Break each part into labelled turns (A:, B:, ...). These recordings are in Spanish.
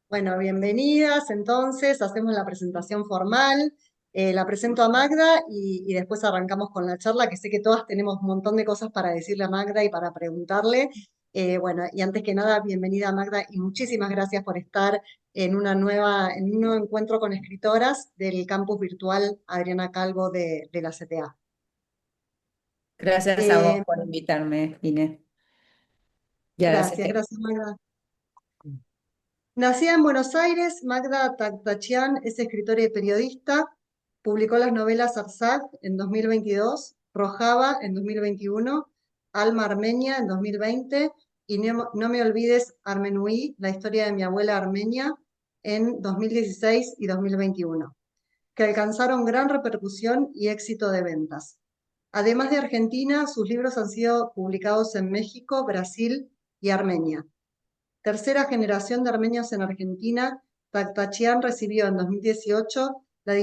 A: Bueno, bienvenidas. Entonces, hacemos la presentación formal. La presento a Magda y después arrancamos con la charla, que sé que todas tenemos un montón de cosas para decirle a Magda y para preguntarle. Bueno, y antes que nada, bienvenida Magda y muchísimas gracias por estar en un nuevo encuentro con escritoras del campus virtual Adriana Calvo de la CTA.
B: Gracias a
A: Eh,
B: vos por invitarme, Inés. Y a la
A: gracias,
B: CT.
A: gracias Magda. Nacida en Buenos Aires, Magda Tactachian es escritora y periodista. Publicó las novelas Arsat en 2022, Rojava en 2021, Alma Armenia en 2020 y No me olvides Armenui, la historia de mi abuela armenia en 2016 y 2021, que alcanzaron gran repercusión y éxito de ventas. Además de Argentina, sus libros han sido publicados en México, Brasil y Armenia. Tercera generación de armenios en Argentina, Tactachian recibió en 2018 la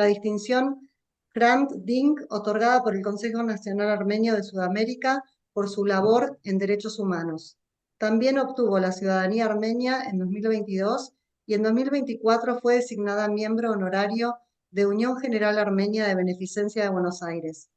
A: distinción Hrant Dink otorgada por el Consejo Nacional Armenio de Sudamérica por su labor en derechos humanos. También obtuvo la ciudadanía armenia en 2022 y en 2024 fue designada miembro honorario de Unión General Armenia de Beneficencia de Buenos Aires.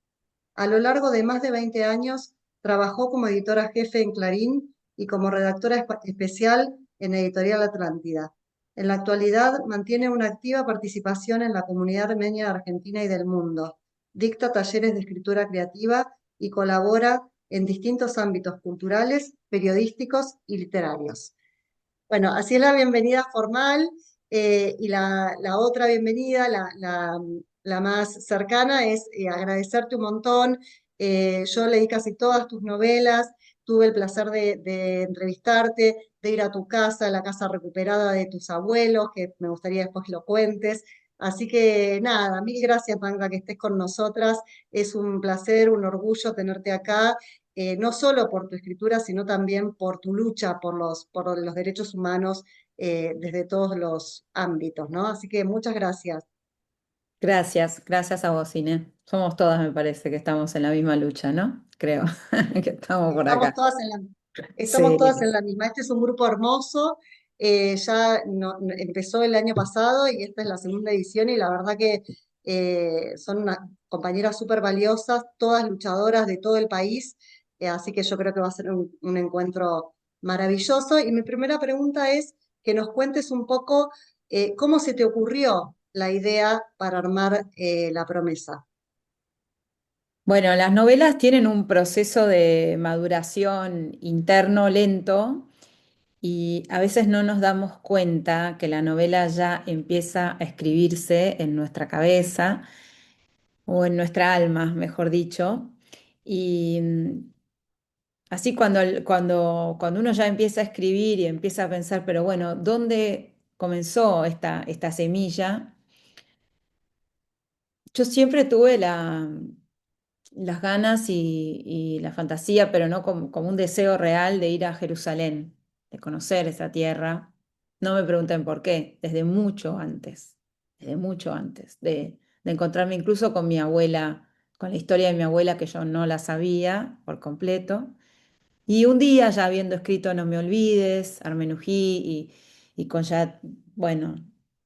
A: A lo largo de más de 20 años, trabajó como editora jefe en Clarín y como redactora especial en Editorial Atlántida. En la actualidad, mantiene una activa participación en la comunidad armenia de Argentina y del mundo. Dicta talleres de escritura creativa y colabora en distintos ámbitos culturales, periodísticos y literarios. Bueno, así es la bienvenida formal y la otra bienvenida, la más cercana, es agradecerte un montón. Yo leí casi todas tus novelas, tuve el placer de entrevistarte, de ir a tu casa, la casa recuperada de tus abuelos, que me gustaría después lo cuentes. Así que nada, mil gracias, Magda, que estés con nosotras. Es un placer, un orgullo tenerte acá no solo por tu escritura, sino también por tu lucha por los derechos humanos desde todos los ámbitos, ¿no? Así que muchas gracias.
B: Gracias a vos, Inés. Somos todas, me parece, que estamos en la misma lucha, ¿no? Creo que estamos por
A: Estamos
B: acá.
A: todas estamos todas
B: Sí.
A: en la misma. Este es un grupo hermoso. Ya empezó el año pasado y esta es la segunda edición y la verdad que son unas compañeras súper valiosas, todas luchadoras de todo el país. Así que yo creo que va a ser un encuentro maravilloso. Y mi primera pregunta es que nos cuentes un poco cómo se te ocurrió la idea para armar La Promesa.
B: Bueno, las novelas tienen un proceso de maduración interno lento y a veces no nos damos cuenta que la novela ya empieza a escribirse en nuestra cabeza o en nuestra alma, mejor dicho. Y así cuando uno ya empieza a escribir y empieza a pensar, pero bueno, ¿dónde comenzó esta semilla? Yo siempre tuve las ganas y la fantasía, pero no como un deseo real de ir a Jerusalén, de conocer esa tierra. No me pregunten por qué, desde mucho antes de encontrarme incluso con mi abuela, con la historia de mi abuela que yo no la sabía por completo. Y un día, ya habiendo escrito No me olvides, Armenují, y con ya, bueno,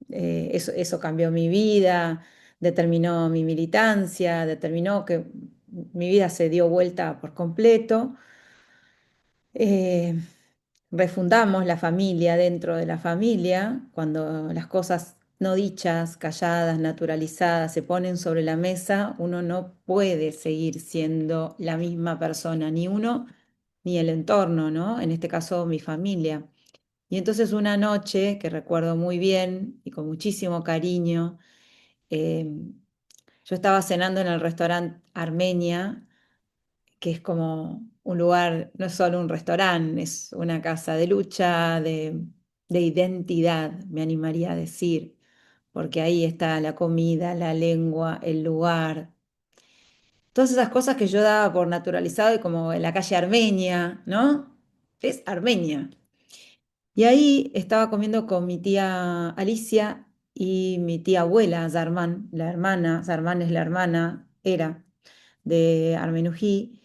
B: eso cambió mi vida, determinó mi militancia, determinó que mi vida se dio vuelta por completo. Eh, Refundamos la familia dentro de la familia, cuando las cosas no dichas, calladas, naturalizadas, se ponen sobre la mesa, uno no puede seguir siendo la misma persona, ni uno ni el entorno, ¿no? En este caso, mi familia. Y entonces una noche que recuerdo muy bien y con muchísimo cariño, eh, yo estaba cenando en el restaurante Armenia, que es como un lugar, no es solo un restaurante, es una casa de lucha, de identidad, me animaría a decir, porque ahí está la comida, la lengua, el lugar. Todas esas cosas que yo daba por naturalizado y como en la calle Armenia, ¿no? Es Armenia. Y ahí estaba comiendo con mi tía Alicia y mi tía abuela, Zarmán, la hermana, Zarmán es la hermana, era de Armenují.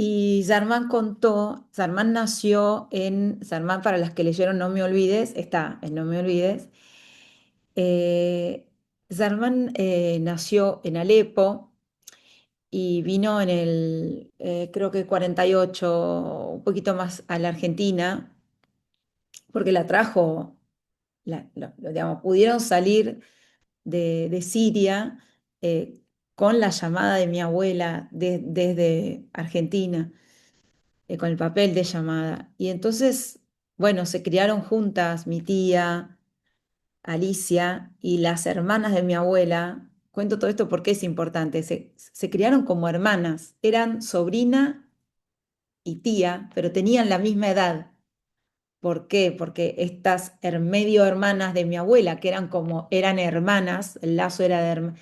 B: Y Sarmán contó, Sarmán nació en, Sarmán para las que leyeron No me olvides, está en No me olvides. Sarmán nació en Alepo y vino en el, creo que 48, un poquito más a la Argentina, porque la trajo, digamos, pudieron salir de Siria con la llamada de mi abuela desde Argentina, con el papel de llamada. Y entonces, bueno, se criaron juntas mi tía, Alicia y las hermanas de mi abuela. Cuento todo esto porque es importante. Se criaron como hermanas, eran sobrina y tía, pero tenían la misma edad. ¿Por qué? Porque estas medio hermanas de mi abuela, que eran como, eran hermanas, el lazo era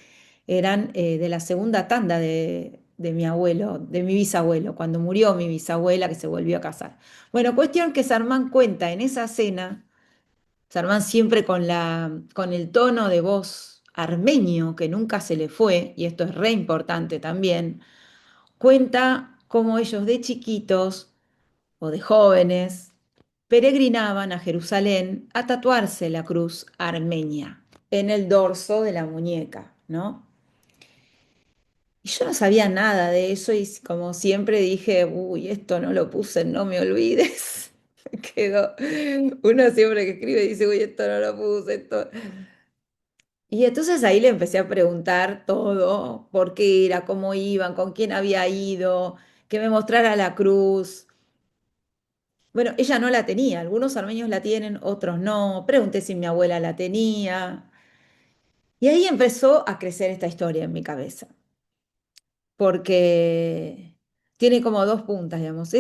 B: eran de la segunda tanda de mi abuelo, de mi bisabuelo, cuando murió mi bisabuela que se volvió a casar. Bueno, cuestión que Sarmán cuenta en esa cena, Sarmán siempre con el tono de voz armenio que nunca se le fue, y esto es re importante también, cuenta cómo ellos de chiquitos o de jóvenes peregrinaban a Jerusalén a tatuarse la cruz armenia en el dorso de la muñeca, ¿no? Y yo no sabía nada de eso y como siempre dije, uy, esto no lo puse, no me olvides. Me quedó. Uno siempre que escribe dice, uy, esto no lo puse, esto. Y entonces ahí le empecé a preguntar todo, por qué era, cómo iban, con quién había ido, que me mostrara la cruz. Bueno, ella no la tenía, algunos armenios la tienen, otros no. Pregunté si mi abuela la tenía. Y ahí empezó a crecer esta historia en mi cabeza, porque tiene como dos puntas, digamos.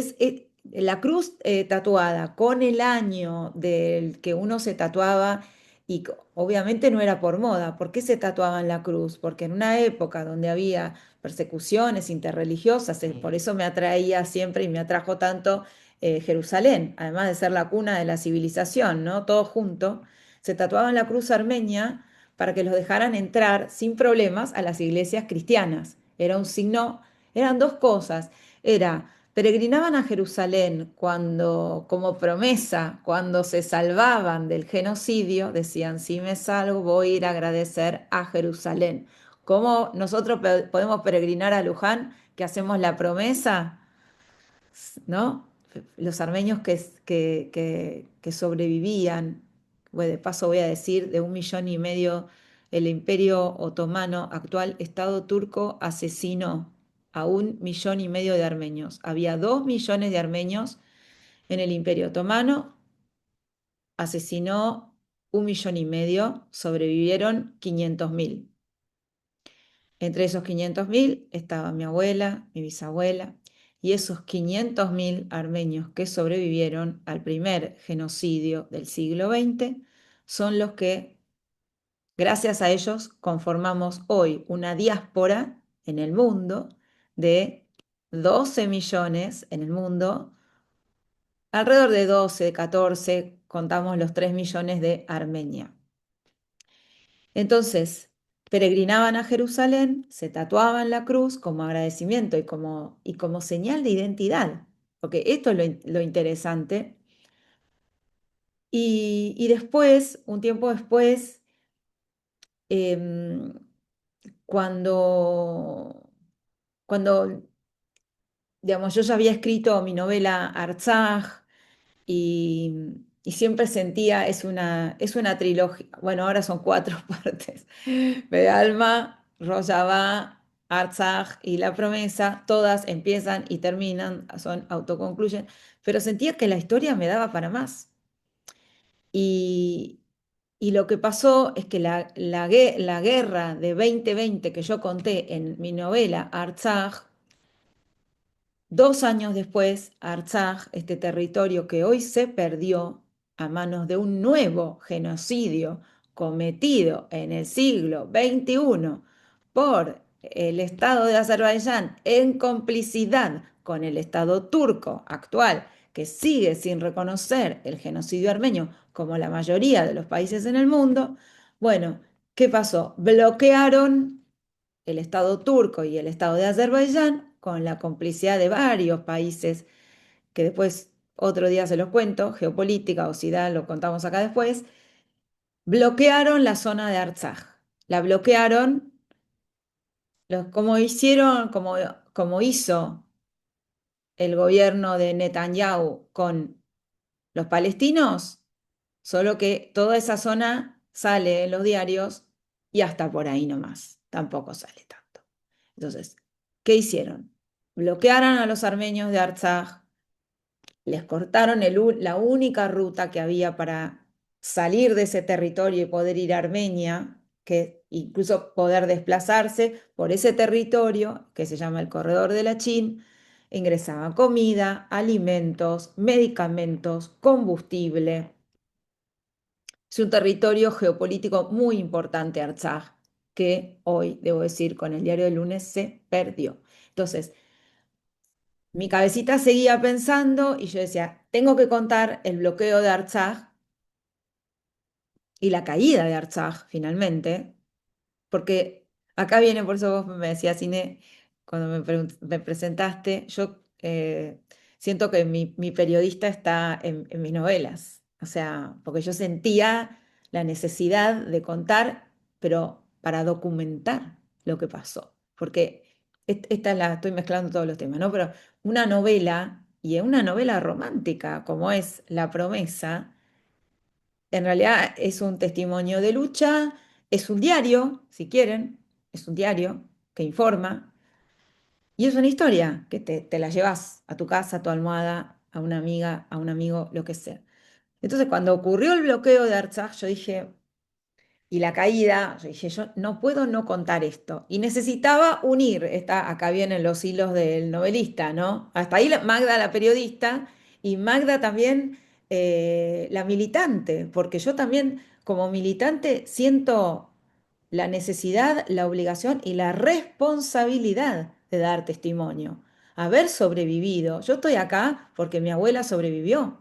B: La cruz tatuada con el año del que uno se tatuaba, y obviamente no era por moda. ¿Por qué se tatuaban la cruz? Porque en una época donde había persecuciones interreligiosas, por eso me atraía siempre y me atrajo tanto Jerusalén, además de ser la cuna de la civilización, ¿no? Todo junto, se tatuaban la cruz armenia para que los dejaran entrar sin problemas a las iglesias cristianas. Era un signo, eran dos cosas. Era, peregrinaban a Jerusalén cuando, como promesa, cuando se salvaban del genocidio, decían, si me salvo voy a ir a agradecer a Jerusalén. ¿Cómo nosotros podemos peregrinar a Luján, que hacemos la promesa? ¿No? Los armenios que sobrevivían, bueno, de paso voy a decir, de 1,5 millones, el Imperio Otomano, actual Estado turco, asesinó a 1,5 millones de armenios. Había 2 millones de armenios en el Imperio Otomano, asesinó 1,5 millones, sobrevivieron 500.000. Entre esos 500.000 estaba mi abuela, mi bisabuela, y esos 500.000 armenios que sobrevivieron al primer genocidio del siglo XX son los que, gracias a ellos, conformamos hoy una diáspora en el mundo de 12 millones en el mundo, alrededor de 12, 14, contamos los 3 millones de Armenia. Entonces, peregrinaban a Jerusalén, se tatuaban la cruz como agradecimiento y como señal de identidad, porque esto es lo interesante. Y después, un tiempo después, em, cuando, digamos, yo ya había escrito mi novela Artsaj, y siempre sentía, es una trilogía, bueno, ahora son 4 partes, Alma, Rojava, Artsaj y La Promesa, todas empiezan y terminan, son autoconcluyen, pero sentía que la historia me daba para más. Y, y lo que pasó es que la guerra de 2020 que yo conté en mi novela Artsaj, 2 años después, Artsaj, este territorio que hoy se perdió a manos de un nuevo genocidio cometido en el siglo XXI por el Estado de Azerbaiyán en complicidad con el Estado turco actual, que sigue sin reconocer el genocidio armenio como la mayoría de los países en el mundo. Bueno, ¿qué pasó? Bloquearon el Estado turco y el Estado de Azerbaiyán con la complicidad de varios países, que después otro día se los cuento, geopolítica o si da, lo contamos acá después, bloquearon la zona de Artsaj. La bloquearon, como hicieron, como hizo el gobierno de Netanyahu con los palestinos, solo que toda esa zona sale en los diarios y hasta por ahí nomás, tampoco sale tanto. Entonces, ¿qué hicieron? Bloquearon a los armenios de Artsaj, les cortaron la única ruta que había para salir de ese territorio y poder ir a Armenia, que incluso poder desplazarse por ese territorio que se llama el Corredor de la Chin, ingresaban comida, alimentos, medicamentos, combustible. Es un territorio geopolítico muy importante, Artsaj, que hoy, debo decir, con el diario del lunes se perdió. Entonces, mi cabecita seguía pensando y yo decía, tengo que contar el bloqueo de Artsaj y la caída de Artsaj finalmente, porque acá viene, por eso vos me decías, Cine, cuando me presentaste, yo siento que mi periodista está en mis novelas, o sea, porque yo sentía la necesidad de contar, pero para documentar lo que pasó, porque esta estoy mezclando todos los temas, ¿no? Pero una novela, y una novela romántica como es La Promesa, en realidad es un testimonio de lucha, es un diario, si quieren, es un diario que informa y es una historia que te la llevas a tu casa, a tu almohada, a una amiga, a un amigo, lo que sea. Entonces, cuando ocurrió el bloqueo de Artsaj, yo dije, y la caída, yo dije, yo no puedo no contar esto. Y necesitaba unir, acá vienen los hilos del novelista, ¿no? Hasta ahí Magda la periodista y Magda también la militante, porque yo también como militante siento la necesidad, la obligación y la responsabilidad de dar testimonio. Haber sobrevivido. Yo estoy acá porque mi abuela sobrevivió.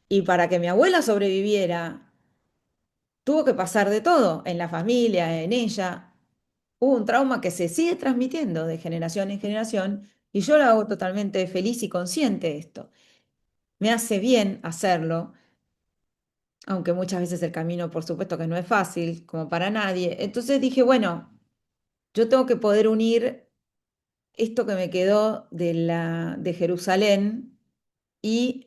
B: Y para que mi abuela sobreviviera, tuvo que pasar de todo en la familia, en ella. Hubo un trauma que se sigue transmitiendo de generación en generación y yo lo hago totalmente feliz y consciente de esto. Me hace bien hacerlo, aunque muchas veces el camino, por supuesto, que no es fácil, como para nadie. Entonces dije, bueno, yo tengo que poder unir esto que me quedó de Jerusalén y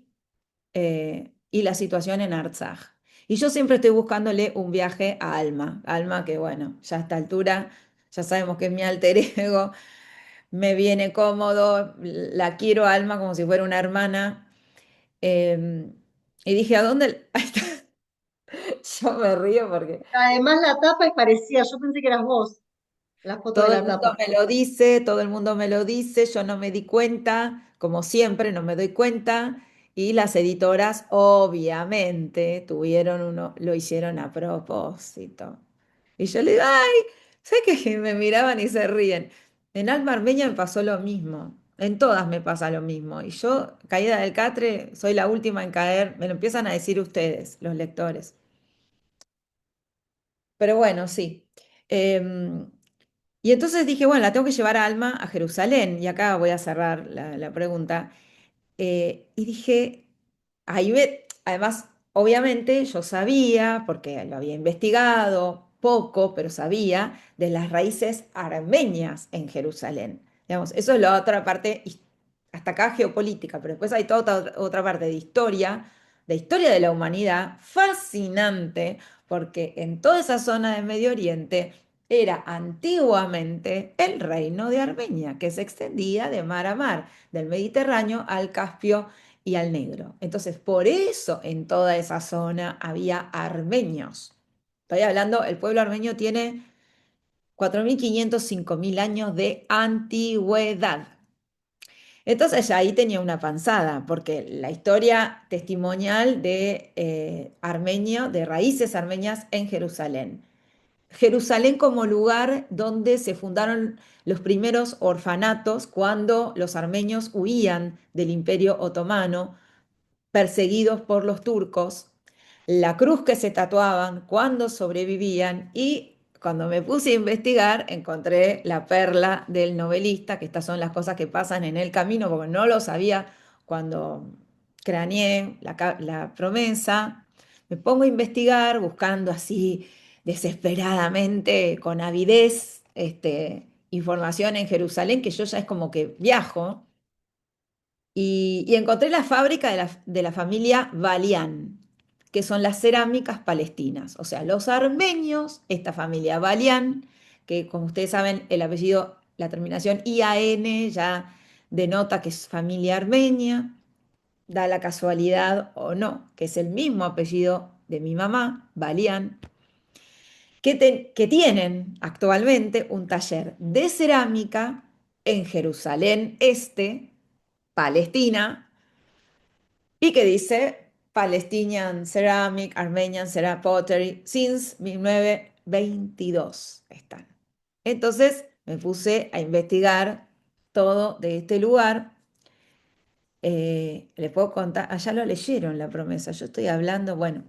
B: la situación en Artsaj. Y yo siempre estoy buscándole un viaje a Alma. Alma que, bueno, ya a esta altura ya sabemos que es mi alter ego, me viene cómodo, la quiero a Alma como si fuera una hermana. Eh, y dije, ¿a dónde? Ahí está. Yo me río porque
A: Además, la tapa es parecida, yo pensé que eras vos, la foto de
B: todo el
A: la
B: mundo
A: tapa.
B: me lo dice, todo el mundo me lo dice, yo no me di cuenta, como siempre, no me doy cuenta. Y las editoras, obviamente, lo hicieron a propósito. Y yo le digo, ay, sé que me miraban y se ríen. En Alma Armenia me pasó lo mismo, en todas me pasa lo mismo. Y yo, caída del catre, soy la última en caer, me lo empiezan a decir ustedes, los lectores. Pero bueno, sí. Em, y entonces dije, bueno, la tengo que llevar a Alma a Jerusalén. Y acá voy a cerrar la pregunta. Y dije, además, obviamente yo sabía, porque lo había investigado poco, pero sabía de las raíces armenias en Jerusalén. Digamos, eso es la otra parte, hasta acá geopolítica, pero después hay toda otra parte de historia de la humanidad, fascinante, porque en toda esa zona de Medio Oriente era antiguamente el reino de Armenia, que se extendía de mar a mar, del Mediterráneo al Caspio y al Negro. Entonces, por eso en toda esa zona había armenios. Estoy hablando, el pueblo armenio tiene 4.500, 5.000 años de antigüedad. Entonces ya ahí tenía una panzada, porque la historia testimonial de armenio, de raíces armenias en Jerusalén. Jerusalén como lugar donde se fundaron los primeros orfanatos cuando los armenios huían del Imperio Otomano, perseguidos por los turcos, la cruz que se tatuaban cuando sobrevivían y cuando me puse a investigar, encontré la perla del novelista, que estas son las cosas que pasan en el camino, porque no lo sabía cuando craneé la promesa. Me pongo a investigar, buscando así desesperadamente, con avidez, información en Jerusalén, que yo ya es como que viajo, y encontré la fábrica de la familia Balián, que son las cerámicas palestinas. O sea, los armenios, esta familia Balián, que como ustedes saben, el apellido, la terminación IAN ya denota que es familia armenia, da la casualidad o no, que es el mismo apellido de mi mamá, Balián, que tienen actualmente un taller de cerámica en Jerusalén Este, Palestina, y que dice Palestinian Ceramic, Armenian Ceramic Pottery, since 1922 están. Entonces me puse a investigar todo de este lugar. Les puedo contar, allá lo leyeron la promesa, yo estoy hablando, bueno,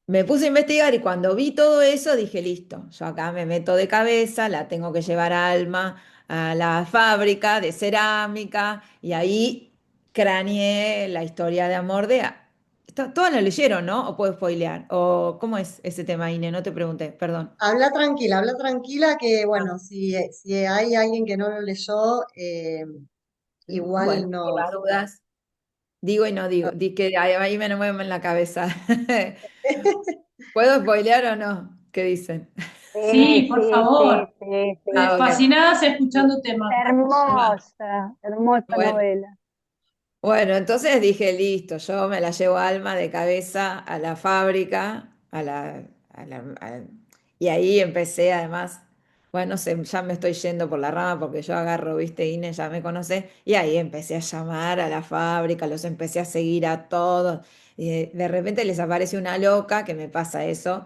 B: me puse a investigar y cuando vi todo eso dije, listo, yo acá me meto de cabeza, la tengo que llevar a Alma a la fábrica de cerámica y ahí craneé la historia de amor de... Todas la leyeron, ¿no? ¿O puedo spoilear? ¿O cómo es ese tema, Ine? No te pregunté, perdón.
A: Habla tranquila que,
B: Ah,
A: bueno, si hay alguien que no lo leyó,
B: bueno,
A: igual
B: por
A: no.
B: las dudas, digo y no digo, di que ahí me mueven en la cabeza. ¿Puedo spoilear o no? ¿Qué dicen?
C: Sí,
D: Sí,
C: por
D: sí, sí,
C: favor.
D: sí, sí,
B: Ah, ok.
D: sí.
C: Fascinadas escuchándote, Mar.
B: Va.
D: Hermosa, hermosa
B: Bueno,
D: novela.
B: Bueno, entonces dije, listo, yo me la llevo a Alma de cabeza a la fábrica, y ahí empecé además, bueno, no sé, ya me estoy yendo por la rama porque yo agarro, viste, Inés, ya me conoce, y ahí empecé a llamar a la fábrica, los empecé a seguir a todos, y de repente les aparece una loca, que me pasa eso,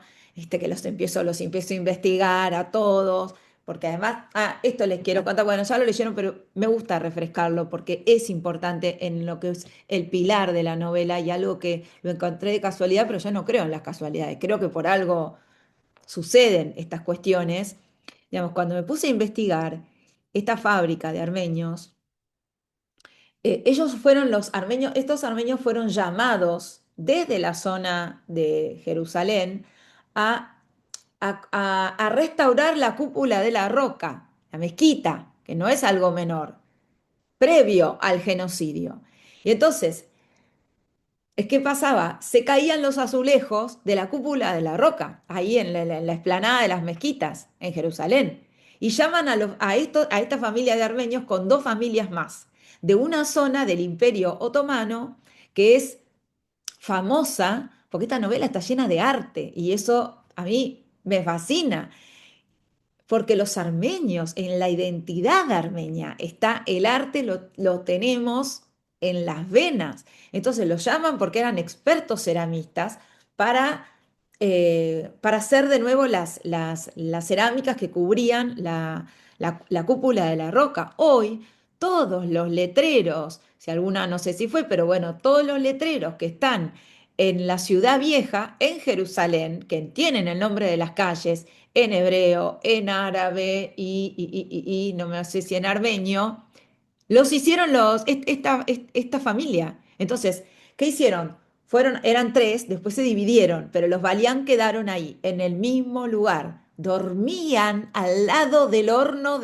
B: que los empiezo a investigar a todos, porque además, esto les quiero contar, bueno, ya lo leyeron, pero me gusta refrescarlo porque es importante en lo que es el pilar de la novela y algo que lo encontré de casualidad, pero yo no creo en las casualidades, creo que por algo suceden estas cuestiones. Digamos, cuando me puse a investigar esta fábrica de armenios, ellos fueron los armenios, estos armenios fueron llamados desde la zona de Jerusalén a a restaurar la cúpula de la roca, la mezquita, que no es algo menor, previo al genocidio. Y entonces, ¿qué pasaba? Se caían los azulejos de la cúpula de la roca, ahí en la explanada de las mezquitas, en Jerusalén. Y llaman a esta familia de armenios con dos familias más, de una zona del Imperio Otomano que es famosa, porque esta novela está llena de arte y eso a mí me fascina. Porque los armenios, en la identidad armenia, está el arte, lo tenemos en las venas. Entonces los llaman porque eran expertos ceramistas para, para hacer de nuevo las cerámicas que cubrían la cúpula de la roca. Hoy todos los letreros, si alguna no sé si fue, pero bueno, todos los letreros que están en la ciudad vieja, en Jerusalén, que tienen el nombre de las calles, en hebreo, en árabe y no me sé si en armenio, los hicieron esta familia. Entonces, ¿qué hicieron? Eran tres, después se dividieron, pero los Balián quedaron ahí, en el mismo lugar. Dormían al lado del horno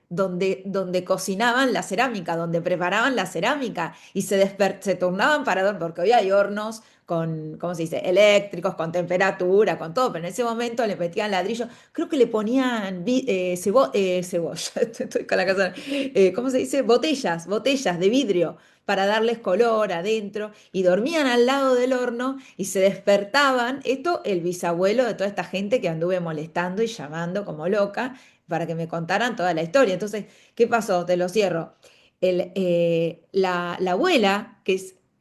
B: donde cocinaban la cerámica, donde preparaban la cerámica, y se turnaban para dormir, porque hoy hay hornos con, ¿cómo se dice?, eléctricos, con temperatura, con todo, pero en ese momento le metían ladrillo, creo que le ponían cebolla, estoy con la casa, ¿cómo se dice? Botellas de vidrio para darles color adentro y dormían al lado del horno y se despertaban. Esto el bisabuelo de toda esta gente que anduve molestando y llamando como loca para que me contaran toda la historia. Entonces, ¿qué pasó? Te lo cierro. La abuela,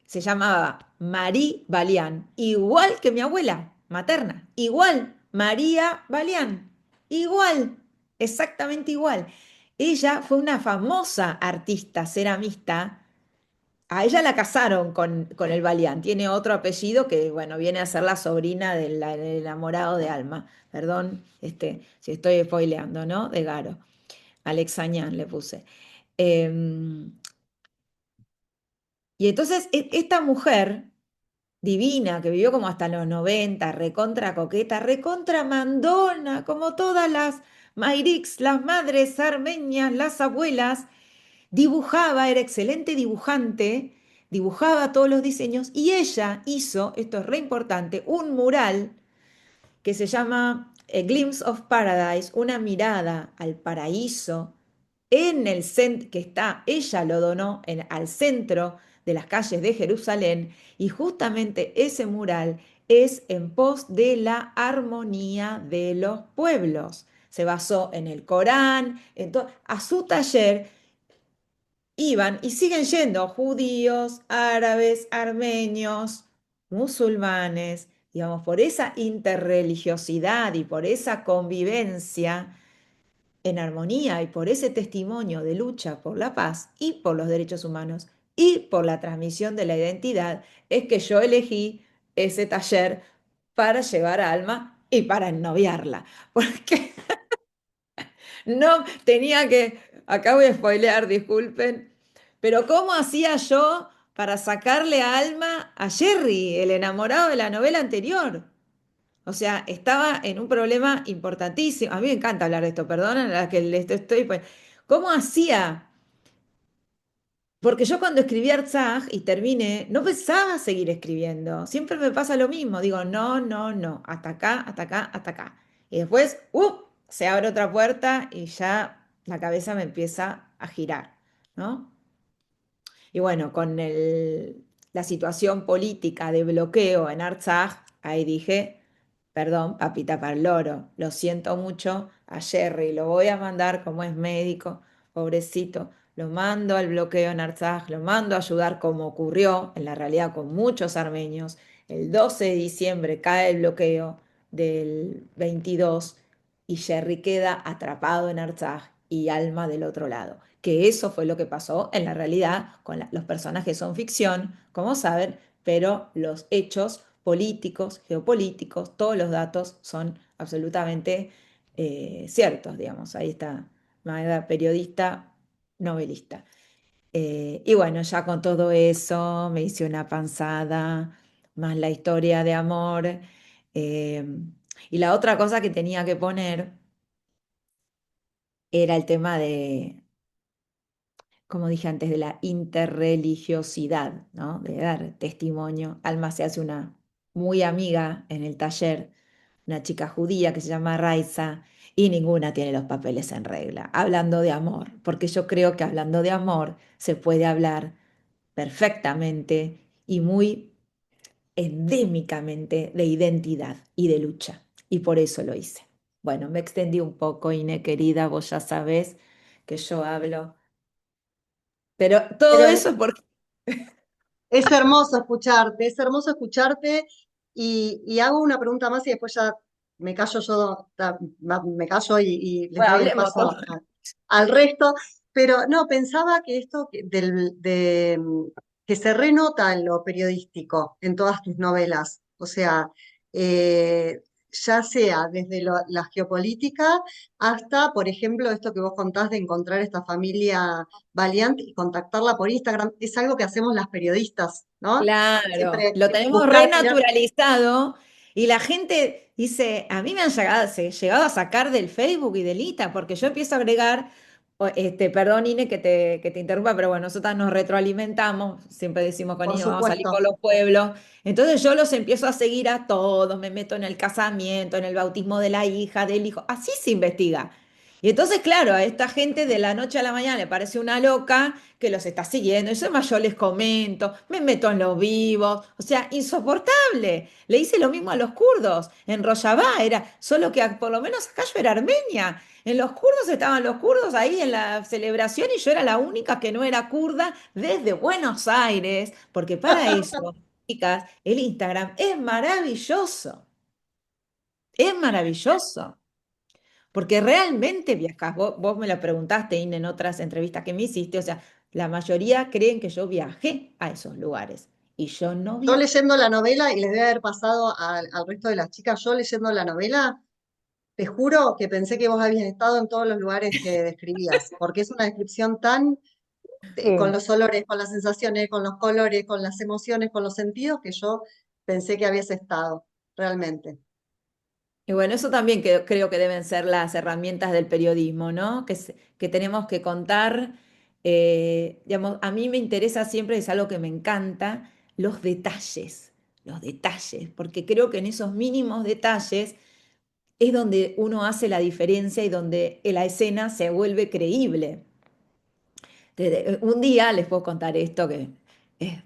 B: se llamaba Marie Balián, igual que mi abuela materna, igual, María Balián, igual, exactamente igual. Ella fue una famosa artista ceramista a ella la casaron con el Valiant. Tiene otro apellido que, bueno, viene a ser la sobrina del enamorado de Alma. Perdón, si estoy spoileando, ¿no? De Garo. Alexañán le puse. Em, y entonces esta mujer divina que vivió como hasta los 90, recontra coqueta, recontra mandona, como todas las Mairix, las madres armenias, las abuelas, dibujaba, era excelente dibujante, dibujaba todos los diseños y ella hizo, esto es re importante, un mural que se llama A Glimpse of Paradise, una mirada al paraíso, en el centro, que está, ella lo donó al centro de las calles de Jerusalén, y justamente ese mural es en pos de la armonía de los pueblos. Se basó en el Corán, a su taller iban y siguen yendo judíos, árabes, armenios, musulmanes, digamos, por esa interreligiosidad y por esa convivencia en armonía y por ese testimonio de lucha por la paz y por los derechos humanos y por la transmisión de la identidad, es que yo elegí ese taller para llevar a Alma y para ennoviarla, porque no tenía que, acá voy a spoilear, disculpen, pero ¿cómo hacía yo para sacarle a Alma a Jerry, el enamorado de la novela anterior? O sea, estaba en un problema importantísimo. A mí me encanta hablar de esto, perdón, la que les estoy, pues, ¿cómo hacía? Porque yo cuando escribí Artsaj y terminé, no pensaba seguir escribiendo. Siempre me pasa lo mismo. Digo, no, no, no, hasta acá, hasta acá, hasta acá. Y después, se abre otra puerta y ya la cabeza me empieza a girar, ¿no? Y bueno, con la situación política de bloqueo en Artsaj, ahí dije, perdón, papita para el loro, lo siento mucho a Jerry, lo voy a mandar como es médico, pobrecito, lo mando al bloqueo en Artsaj, lo mando a ayudar como ocurrió en la realidad con muchos armenios. El 12 de diciembre cae el bloqueo del 22 y Jerry queda atrapado en Artsaj y Alma del otro lado. Que eso fue lo que pasó en la realidad, con los personajes son ficción, como saben, pero los hechos políticos, geopolíticos, todos los datos son absolutamente ciertos, digamos. Ahí está Magda, periodista, novelista. Y bueno, ya con todo eso me hice una panzada, más la historia de amor. eh, y la otra cosa que tenía que poner era el tema de, como dije antes, de la interreligiosidad, ¿no? De dar testimonio. Alma se hace una muy amiga en el taller, una chica judía que se llama Raiza, y ninguna tiene los papeles en regla, hablando de amor, porque yo creo que hablando de amor se puede hablar perfectamente y muy endémicamente de identidad y de lucha, y por eso lo hice. Bueno, me extendí un poco, Ine querida, vos ya sabés que yo hablo, pero todo
A: Pero
B: eso es porque,
A: es hermoso escucharte y hago una pregunta más y después ya me callo yo, me callo y les
B: bueno,
A: doy el
B: hablemos
A: paso
B: todo.
A: al resto. Pero no, pensaba que esto que se renota en lo periodístico en todas tus novelas, o sea, ya sea desde la geopolítica hasta, por ejemplo, esto que vos contás de encontrar esta familia Valiant y contactarla por Instagram, es algo que hacemos las periodistas, ¿no?
B: Claro,
A: Siempre
B: lo tenemos
A: buscar, tirar,
B: renaturalizado y la gente dice, a mí me han llegado a sacar del Facebook y del Insta porque yo empiezo a agregar, perdón Ine que te interrumpa, pero bueno, nosotras nos retroalimentamos, siempre decimos con
A: por
B: Ine, vamos a salir por
A: supuesto.
B: los pueblos, entonces yo los empiezo a seguir a todos, me meto en el casamiento, en el bautismo de la hija, del hijo, así se investiga. Y entonces, claro, a esta gente de la noche a la mañana le parece una loca que los está siguiendo. Y además yo les comento, me meto en los vivos, o sea, insoportable. Le hice lo mismo a los kurdos. En Rojavá era, solo que por lo menos acá yo era armenia. En los kurdos estaban los kurdos ahí en la celebración y yo era la única que no era kurda desde Buenos Aires, porque para eso, chicas, el Instagram es maravilloso. Es maravilloso. Porque realmente viajas, vos me lo preguntaste, Ine, en otras entrevistas que me hiciste, o sea, La mayoría creen que yo viajé a esos lugares y yo no
A: Yo
B: viajé.
A: leyendo la novela, y les debe haber pasado al resto de las chicas, yo leyendo la novela, te juro que pensé que vos habías estado en todos los lugares que describías, porque es una descripción tan, con
C: Sí.
A: los olores, con las sensaciones, con los colores, con las emociones, con los sentidos, que yo pensé que habías estado, realmente.
B: Y bueno, eso también creo que deben ser las herramientas del periodismo, ¿no? Que tenemos que contar, digamos, a mí me interesa siempre, es algo que me encanta, los detalles, porque creo que en esos mínimos detalles es donde uno hace la diferencia y donde la escena se vuelve creíble. Un día les puedo contar esto que eh,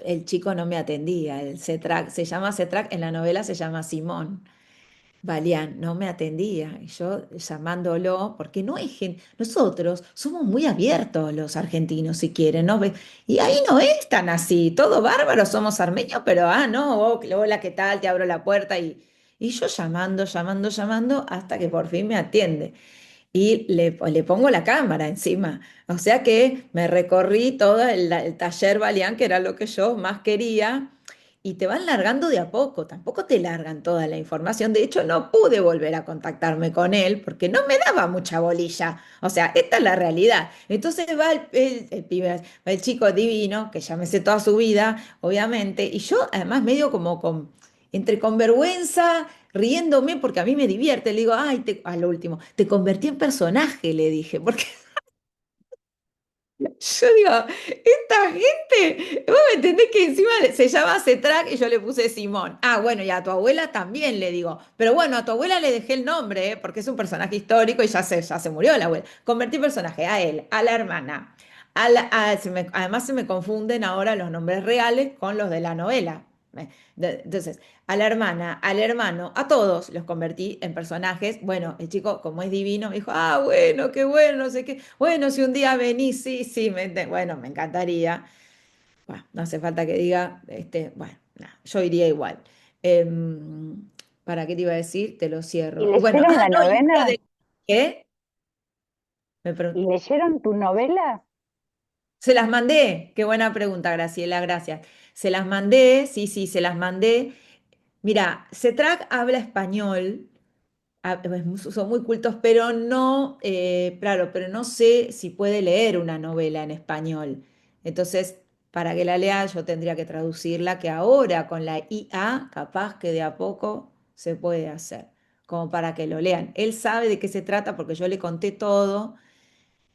B: el chico no me atendía, el Cetrac, se llama Cetrac, en la novela se llama Simón. Valian no me atendía, y yo llamándolo, porque no es nosotros somos muy abiertos los argentinos, si quieren, ¿no? Y ahí no es tan así, todo bárbaro, somos armenios, pero no, hola, ¿qué tal? Te abro la puerta y yo llamando, llamando, llamando, hasta que por fin me atiende y le pongo la cámara encima. O sea que me recorrí todo el taller Baleán, que era lo que yo más quería, y te van largando de a poco, tampoco te largan toda la información. De hecho, no pude volver a contactarme con él porque no me daba mucha bolilla. O sea, esta es la realidad. Entonces va el pibe, va el chico divino, que ya me sé toda su vida, obviamente, y yo además medio como entre con vergüenza riéndome porque a mí me divierte, le digo, ay, a lo último, te convertí en personaje, le dije, porque yo digo, esta gente, vos me entendés que encima se llama Cetrac y yo le puse Simón. Ah, bueno, y a tu abuela también le digo, pero bueno, a tu abuela le dejé el nombre, porque es un personaje histórico y ya se murió la abuela. Convertí personaje a él, a la hermana. Además se me confunden ahora los nombres reales con los de la novela. Entonces, a la hermana, al hermano, a todos los convertí en personajes. Bueno, el chico, como es divino, me dijo, ah, bueno, qué bueno, no sé qué. Bueno, si un día venís, sí, sí, bueno, me encantaría. Bueno, no hace falta que diga, bueno, nada, yo iría igual. Em, ¿Para qué te iba a decir? Te lo
C: ¿Y
B: cierro. Bueno,
C: leyeron la
B: no, y esto
C: novela?
B: de ¿qué? Me
C: ¿Y
B: preguntó.
C: leyeron tu novela?
B: Se las mandé. Qué buena pregunta, Graciela, gracias. Se las mandé, sí, sí, se las mandé. Mira, Cetrac habla español, son muy cultos, pero no, claro, pero no sé si puede leer una novela en español. Entonces, para que la lea, yo tendría que traducirla, que ahora con la IA, capaz que de a poco se puede hacer, como para que lo lean. Él sabe de qué se trata porque yo le conté todo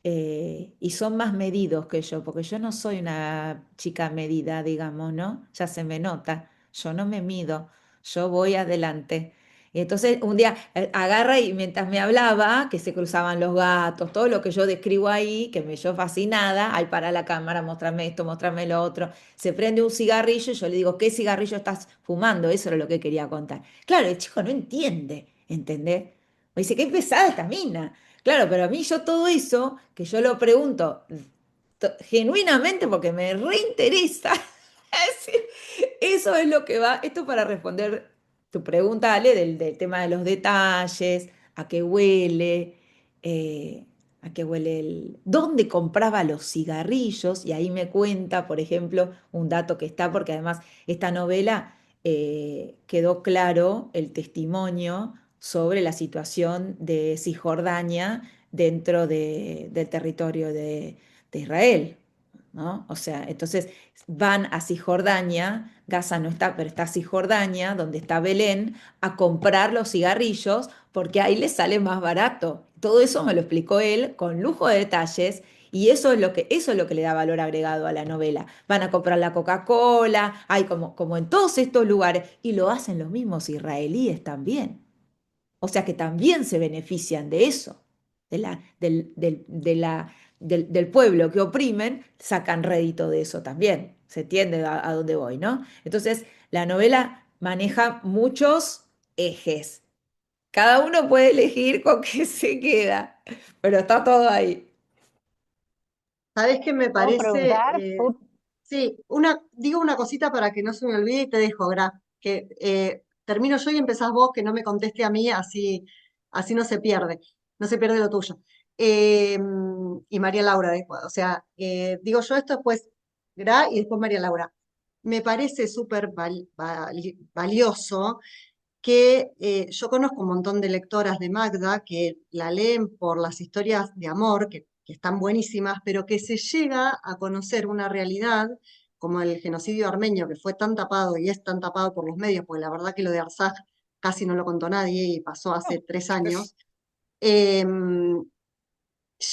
B: y son más medidos que yo, porque yo no soy una chica medida, digamos, ¿no? Ya se me nota, yo no me mido, yo voy adelante. Y entonces un día agarra y mientras me hablaba, que se cruzaban los gatos, todo lo que yo describo ahí, que me yo fascinada, ay, para la cámara, mostrame esto, mostrame lo otro, se prende un cigarrillo y yo le digo, ¿qué cigarrillo estás fumando? Eso era lo que quería contar. Claro, el chico no entiende, ¿entendés? Me dice, qué pesada esta mina. Claro, pero a mí yo todo eso, que yo lo pregunto genuinamente porque me reinteresa, es decir, eso es lo que va, esto para responder tu pregunta, Ale, del tema de los detalles, eh, a qué huele dónde compraba los cigarrillos, y ahí me cuenta, por ejemplo, un dato que está, porque además esta novela quedó claro el testimonio sobre la situación de Cisjordania dentro del territorio de Israel, ¿no? O sea, entonces van a Cisjordania, Gaza no está, pero está Cisjordania, donde está Belén, a comprar los cigarrillos porque ahí les sale más barato. Todo eso me lo explicó él con lujo de detalles y eso es lo que le da valor agregado a la novela. Van a comprar la Coca-Cola, hay como en todos estos lugares, y lo hacen los mismos israelíes también. O sea que también se benefician de eso, del pueblo que oprimen, sacan rédito de eso también. Se entiende a dónde voy, ¿no? Entonces, la novela maneja muchos ejes. Cada uno puede elegir con qué se queda, pero está todo ahí.
A: ¿Sabés qué me
C: ¿Puedo
A: parece?
C: preguntar?
A: Sí, digo una cosita para que no se me olvide y te dejo, Gra, que termino yo y empezás vos, que no me conteste a mí, así no se pierde lo tuyo. Eh, y María Laura después. O sea, digo yo esto después Gra y después María Laura. Me parece súper valioso que yo conozco un montón de lectoras de Magda que la leen por las historias de amor, que están buenísimas, pero que se llega a conocer una realidad como el genocidio armenio, que fue tan tapado y es tan tapado por los medios, porque la verdad que lo de Arsaj casi no lo contó nadie y pasó hace 3 años. em,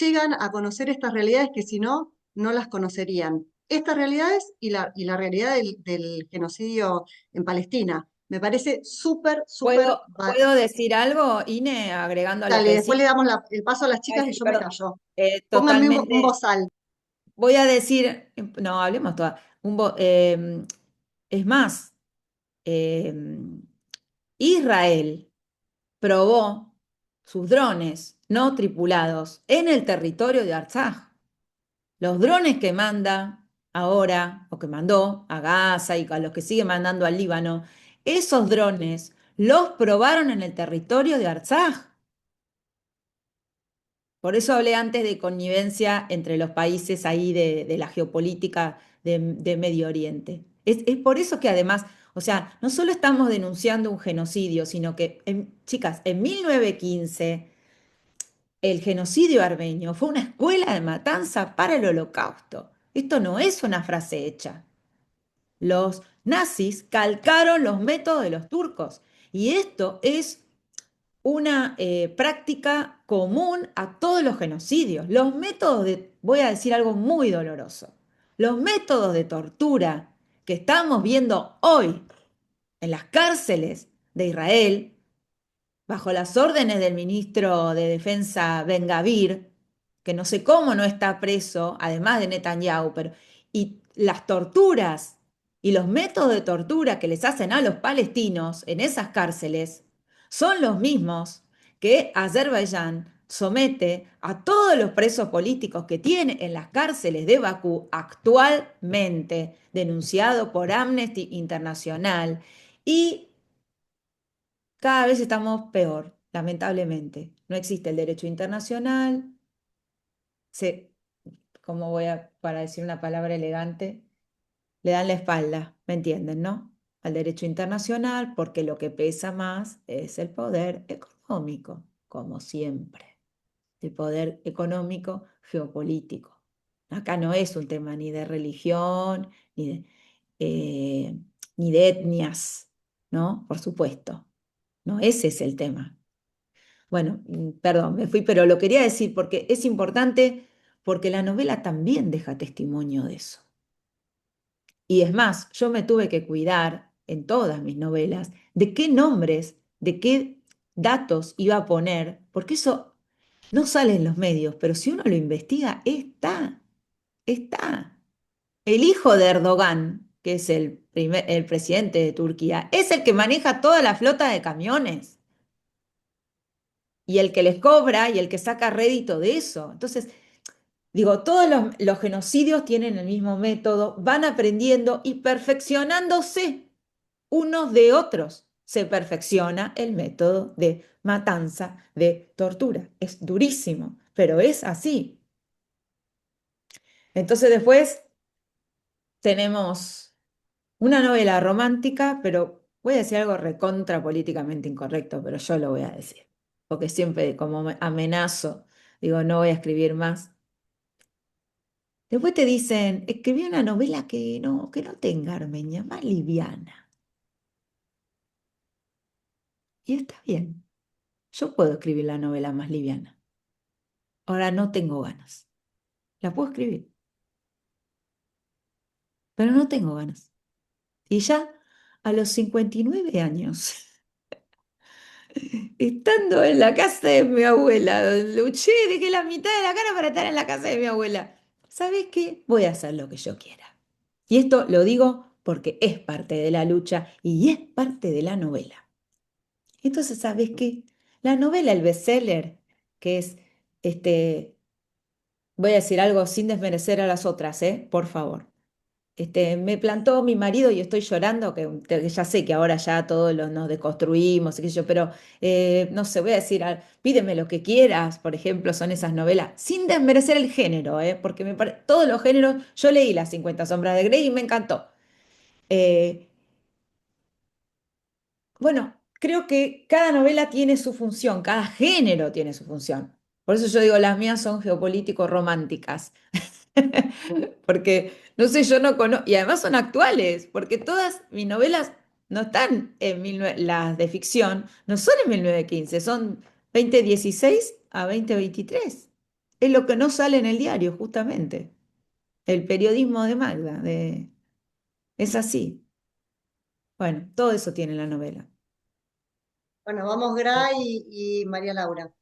A: Llegan a conocer estas realidades que si no, no las conocerían. Estas realidades y la realidad del genocidio en Palestina. Me parece súper, súper...
B: ¿Puedo decir algo, Ine, agregando a lo que
A: Dale, después
B: decís?
A: le damos el paso a las
B: Ay,
A: chicas y
B: sí,
A: yo me
B: perdón.
A: callo. Pónganme un
B: Totalmente.
A: bozal.
B: Voy a decir, no, hablemos todas. Es más, em, Israel probó sus drones no tripulados en el territorio de Artsaj. Los drones que manda ahora, o que mandó a Gaza y a los que sigue mandando al Líbano, esos drones los probaron en el territorio de Artsaj. Por eso hablé antes de connivencia entre los países ahí de la geopolítica de Medio Oriente. Es por eso que además, o sea, no solo estamos denunciando un genocidio, sino que, chicas, en 1915 el genocidio armenio fue una escuela de matanza para el Holocausto. Esto no es una frase hecha. Los nazis calcaron los métodos de los turcos y esto es una práctica común a todos los genocidios. Los métodos de, voy a decir algo muy doloroso, los métodos de tortura que estamos viendo hoy en las cárceles de Israel, bajo las órdenes del ministro de Defensa Ben Gavir, que no sé cómo no está preso, además de Netanyahu, pero y las torturas y los métodos de tortura que les hacen a los palestinos en esas cárceles son los mismos que Azerbaiyán somete a todos los presos políticos que tiene en las cárceles de Bakú actualmente, denunciado por Amnesty Internacional, y cada vez estamos peor, lamentablemente. No existe el derecho internacional, se, como para decir una palabra elegante, le dan la espalda, ¿me entienden, no? Al derecho internacional, porque lo que pesa más es el poder económico, como siempre. El poder económico geopolítico. Acá no es un tema ni de religión, eh, ni de etnias, ¿no? Por supuesto. No, ese es el tema. Bueno, perdón, me fui, pero lo quería decir porque es importante, porque la novela también deja testimonio de eso. Y es más, yo me tuve que cuidar en todas mis novelas de qué nombres, de qué datos iba a poner, porque eso no sale en los medios, pero si uno lo investiga, está. El hijo de Erdogan, que es el presidente de Turquía, es el que maneja toda la flota de camiones y el que les cobra y el que saca rédito de eso. Entonces, digo, todos los genocidios tienen el mismo método, van aprendiendo y perfeccionándose unos de otros. Se perfecciona el método de matanza, de tortura. Es durísimo, pero es así. Entonces después tenemos una novela romántica, pero voy a decir algo recontra políticamente incorrecto, pero yo lo voy a decir, porque siempre como amenazo, digo, no voy a escribir más. Después te dicen, escribí una novela que no tenga armenia, más liviana. Y está bien, yo puedo escribir la novela más liviana. Ahora no tengo ganas. La puedo escribir, pero no tengo ganas. Y ya a los 59 años, estando en la casa de mi abuela, luché, dejé la mitad de la cara para estar en la casa de mi abuela. ¿Sabes qué? Voy a hacer lo que yo quiera. Y esto lo digo porque es parte de la lucha y es parte de la novela. Entonces, ¿sabes qué? La novela, el bestseller, que es, voy a decir algo sin desmerecer a las otras, ¿eh? Por favor. me plantó mi marido y estoy llorando, que ya sé que ahora ya todos nos deconstruimos, y qué sé yo, pero no sé, voy a decir, pídeme lo que quieras, por ejemplo, son esas novelas, sin desmerecer el género, porque todos los géneros, yo leí Las 50 sombras de Grey y me encantó. Eh, bueno, creo que cada novela tiene su función, cada género tiene su función. Por eso yo digo, las mías son geopolíticos románticas. Porque, no sé, yo no conozco, y además son actuales, porque todas mis novelas no están las de ficción, no son en 1915, son 2016 a 2023. Es lo que no sale en el diario, justamente. El periodismo de Magda, es así. Bueno, todo eso tiene la novela.
A: Bueno, vamos Gra y María Laura.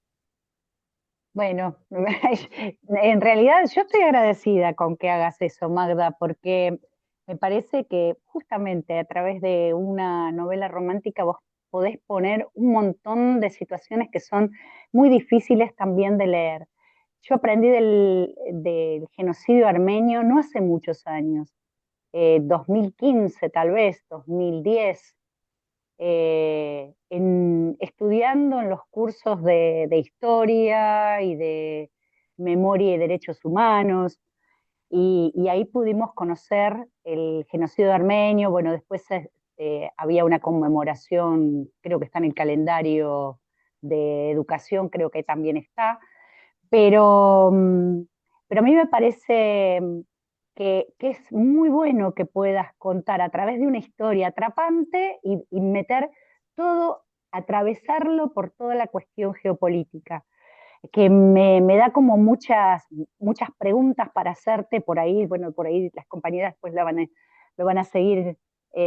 C: Bueno, en realidad yo estoy agradecida con que hagas eso, Magda, porque me parece que justamente a través de una novela romántica vos podés poner un montón de situaciones que son muy difíciles también de leer. Yo aprendí del genocidio armenio no hace muchos años, 2015 tal vez, 2010, estudiando en los cursos de historia y de memoria y derechos humanos, y ahí pudimos conocer el genocidio armenio. Bueno, después había una conmemoración, creo que está en el calendario de educación, creo que también está, pero, pero a mí me parece que es muy bueno que puedas contar a través de una historia atrapante y meter todo, atravesarlo por toda la cuestión geopolítica, que me da como muchas preguntas para hacerte por ahí. Bueno, por ahí las compañeras pues lo van a seguir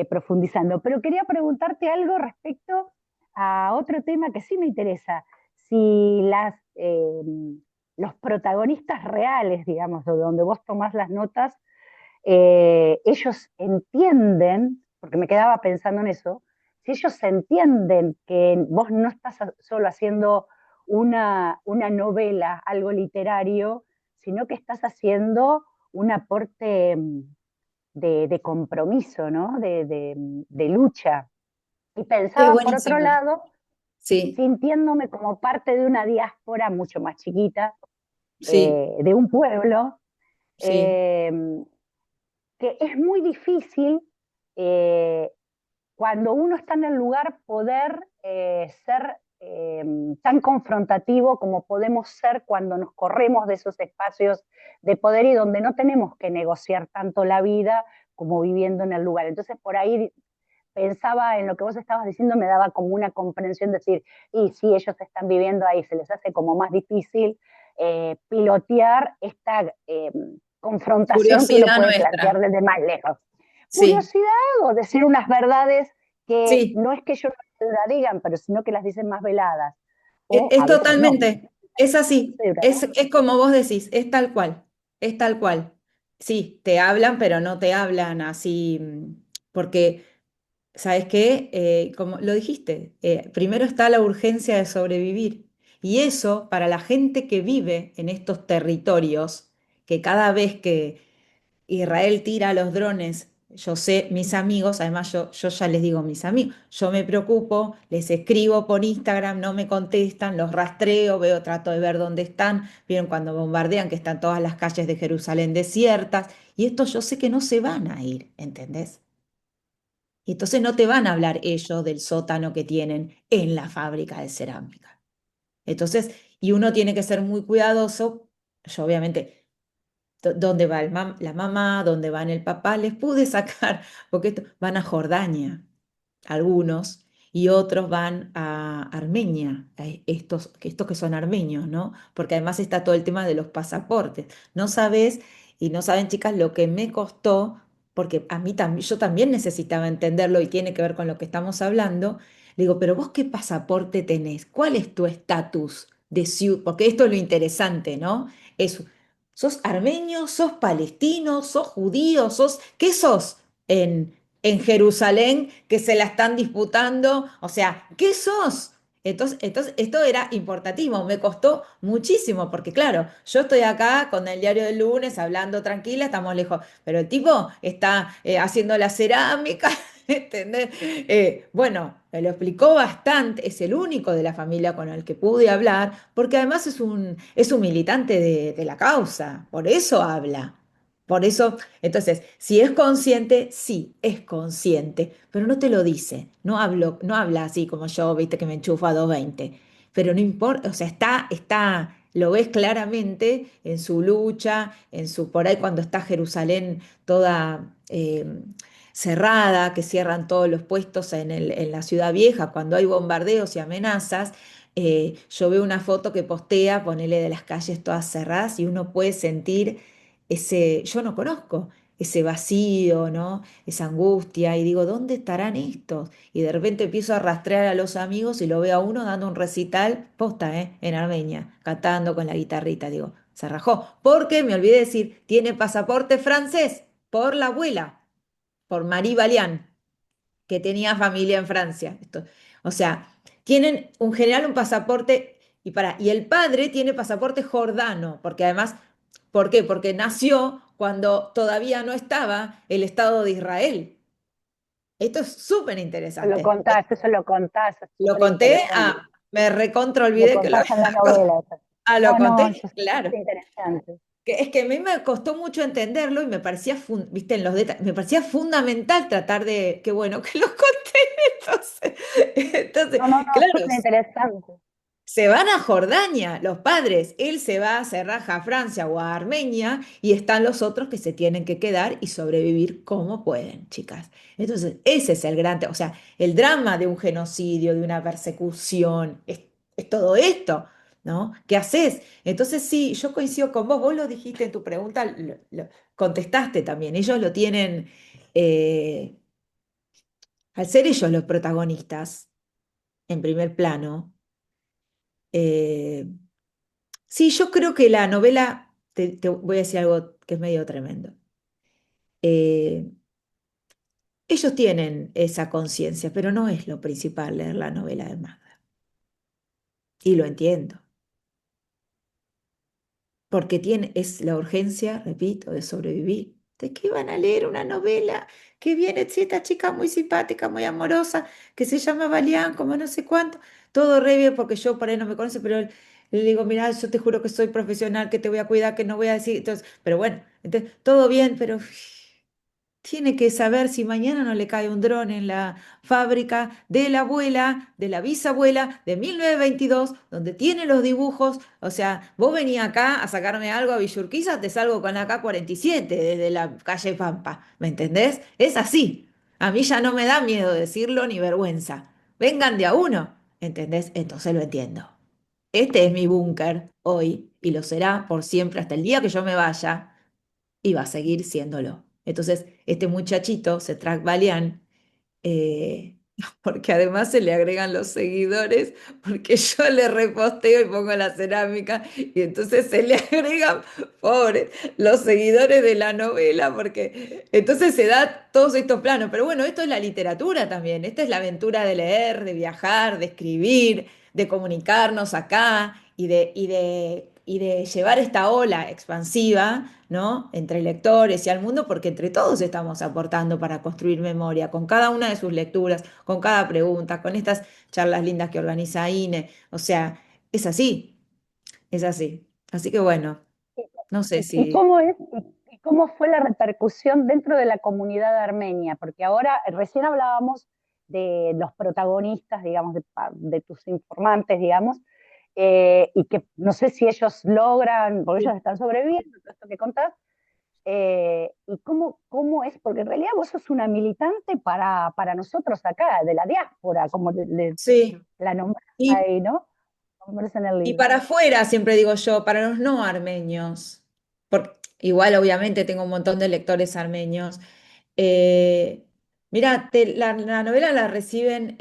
C: profundizando. Pero quería preguntarte algo respecto a otro tema que sí me interesa. Si los protagonistas reales, digamos, de donde vos tomás las notas, ellos entienden, porque me quedaba pensando en eso, si ellos entienden que vos no estás solo haciendo una novela, algo literario, sino que estás haciendo un aporte de compromiso, ¿no? De lucha. Y
B: Es
C: pensaba, por otro
B: buenísimo.
C: lado,
B: Sí,
C: sintiéndome como parte de una diáspora mucho más chiquita,
B: sí,
C: de un pueblo,
B: sí.
C: eh, que es muy difícil, eh, cuando uno está en el lugar, poder ser tan confrontativo como podemos ser cuando nos corremos de esos espacios de poder y donde no tenemos que negociar tanto la vida como viviendo en el lugar. Entonces, por ahí pensaba en lo que vos estabas diciendo, me daba como una comprensión, decir, y si ellos están viviendo ahí, se les hace como más difícil pilotear esta confrontación que uno
B: Curiosidad
C: puede plantear
B: nuestra.
C: desde más lejos.
B: Sí,
C: Curiosidad o decir unas verdades que
B: sí.
C: no es que ellos no la digan, pero sino que las dicen más veladas, o
B: Es
C: a veces no.
B: totalmente, es así,
C: Segura, ¿no?
B: es como vos decís, es tal cual, es tal cual. Sí, te hablan, pero no te hablan así, porque, ¿sabes qué? Como lo dijiste, primero está la urgencia de sobrevivir. Y eso, para la gente que vive en estos territorios, que cada vez que Israel tira los drones. Yo sé, mis amigos, además yo ya les digo mis amigos, yo me preocupo, les escribo por Instagram, no me contestan, los rastreo, veo, trato de ver dónde están, vieron cuando bombardean que están todas las calles de Jerusalén desiertas, y estos yo sé que no se van a ir, ¿entendés? Y entonces no te van a hablar ellos del sótano que tienen en la fábrica de cerámica. Entonces, y uno tiene que ser muy cuidadoso, yo obviamente dónde va la mamá, dónde van el papá, les pude sacar, porque van a Jordania, algunos, y otros van a Armenia, estos que son armenios, ¿no? Porque además está todo el tema de los pasaportes. No sabes, y no saben, chicas, lo que me costó, porque a mí también, yo también necesitaba entenderlo y tiene que ver con lo que estamos hablando. Le digo, pero vos qué pasaporte tenés, ¿cuál es tu estatus de ciudad? Porque esto es lo interesante, ¿no? Es ¿Sos armenio? ¿Sos palestino? ¿Sos judío? ¿Qué sos en Jerusalén que se la están disputando? O sea, ¿qué sos? Entonces, esto era importantísimo, me costó muchísimo, porque claro, yo estoy acá con el diario del lunes hablando tranquila, estamos lejos, pero el tipo está haciendo la cerámica, ¿entendés? Bueno, me lo explicó bastante, es el único de la familia con el que pude hablar, porque además es un militante de la causa, por eso habla. Por eso, entonces, si es consciente, sí, es consciente, pero no te lo dice, no habla así como yo, viste que me enchufo a 220, pero no importa, o sea, lo ves claramente en su lucha, por ahí cuando está Jerusalén toda cerrada, que cierran todos los puestos en la ciudad vieja, cuando hay bombardeos y amenazas, yo veo una foto que postea, ponele de las calles todas cerradas y uno puede sentir yo no conozco ese vacío, ¿no? Esa angustia, y digo, ¿dónde estarán estos? Y de repente empiezo a rastrear a los amigos y lo veo a uno dando un recital, posta, en Armenia, cantando con la guitarrita, digo, se rajó, porque me olvidé de decir, tiene pasaporte francés por la abuela, por Marie Valian, que tenía familia en Francia. O sea, tienen un general un pasaporte y el padre tiene pasaporte jordano, porque además, ¿por qué? Porque nació cuando todavía no estaba el Estado de Israel. Esto es súper interesante.
C: Eso lo contás, es
B: ¿Lo
C: súper
B: conté?
C: interesante.
B: Me recontra
C: Lo
B: olvidé que lo
C: contás en la
B: había
C: novela. Eso.
B: lo
C: No, no,
B: conté,
C: eso es
B: claro.
C: súper interesante.
B: Es que a mí me costó mucho entenderlo y me parecía, viste, en los detalles, me parecía fundamental tratar de, qué bueno que lo conté, entonces, entonces,
C: No, no, no,
B: claro,
C: súper interesante.
B: se van a Jordania los padres, él se va a Serraja, a Francia o a Armenia y están los otros que se tienen que quedar y sobrevivir como pueden, chicas. Entonces, ese es el gran, o sea, el drama de un genocidio, de una persecución, es todo esto, ¿no? ¿Qué haces? Entonces, sí, yo coincido con vos, vos lo dijiste en tu pregunta, contestaste también, ellos lo tienen, eh, al ser ellos los protagonistas en primer plano. eh, Sí, yo creo que la novela, te voy a decir algo que es medio tremendo. Eh, Ellos tienen esa conciencia, pero no es lo principal leer la novela de Magda. Y lo entiendo, porque es la urgencia, repito, de sobrevivir. ¿De qué van a leer una novela que viene esta chica muy simpática, muy amorosa, que se llama Valiant, como no sé cuánto? Todo re bien, porque yo por ahí no me conoce, pero le digo, mira, yo te juro que soy profesional, que te voy a cuidar, que no voy a decir. Entonces, pero bueno, entonces, todo bien, pero tiene que saber si mañana no le cae un dron en la fábrica de la abuela, de la bisabuela de 1922, donde tiene los dibujos. O sea, vos venís acá a sacarme algo a Villurquiza, te salgo con la K-47 desde la calle Pampa. ¿Me entendés? Es así. A mí ya no me da miedo decirlo ni vergüenza. Vengan de a uno. ¿Entendés? Entonces lo entiendo. Este es mi búnker hoy y lo será por siempre hasta el día que yo me vaya y va a seguir siéndolo. Entonces, este muchachito, Setrak Balián, eh, porque además se le agregan los seguidores, porque yo le reposteo y pongo la cerámica, y entonces se le agregan, pobre, los seguidores de la novela, porque entonces se da todos estos planos. Pero bueno, esto es la literatura también, esta es la aventura de leer, de viajar, de escribir, de comunicarnos acá y de llevar esta ola expansiva, ¿no? Entre lectores y al mundo, porque entre todos estamos aportando para construir memoria, con cada una de sus lecturas, con cada pregunta, con estas charlas lindas que organiza INE. O sea, es así, es así. Así que bueno, no sé
C: ¿Y
B: si...
C: cómo es, y cómo fue la repercusión dentro de la comunidad armenia? Porque ahora, recién hablábamos de los protagonistas, digamos, de tus informantes, digamos, y que no sé si ellos logran, porque ellos están sobreviviendo, todo esto que contás, y cómo es, porque en realidad vos sos una militante para nosotros acá, de la diáspora, como
B: Sí,
C: la nombrás
B: y,
C: ahí, ¿no? Nombres en el
B: y
C: libro.
B: para afuera, siempre digo yo, para los no armenios, porque igual obviamente tengo un montón de lectores armenios. Eh, Mira, la novela la reciben,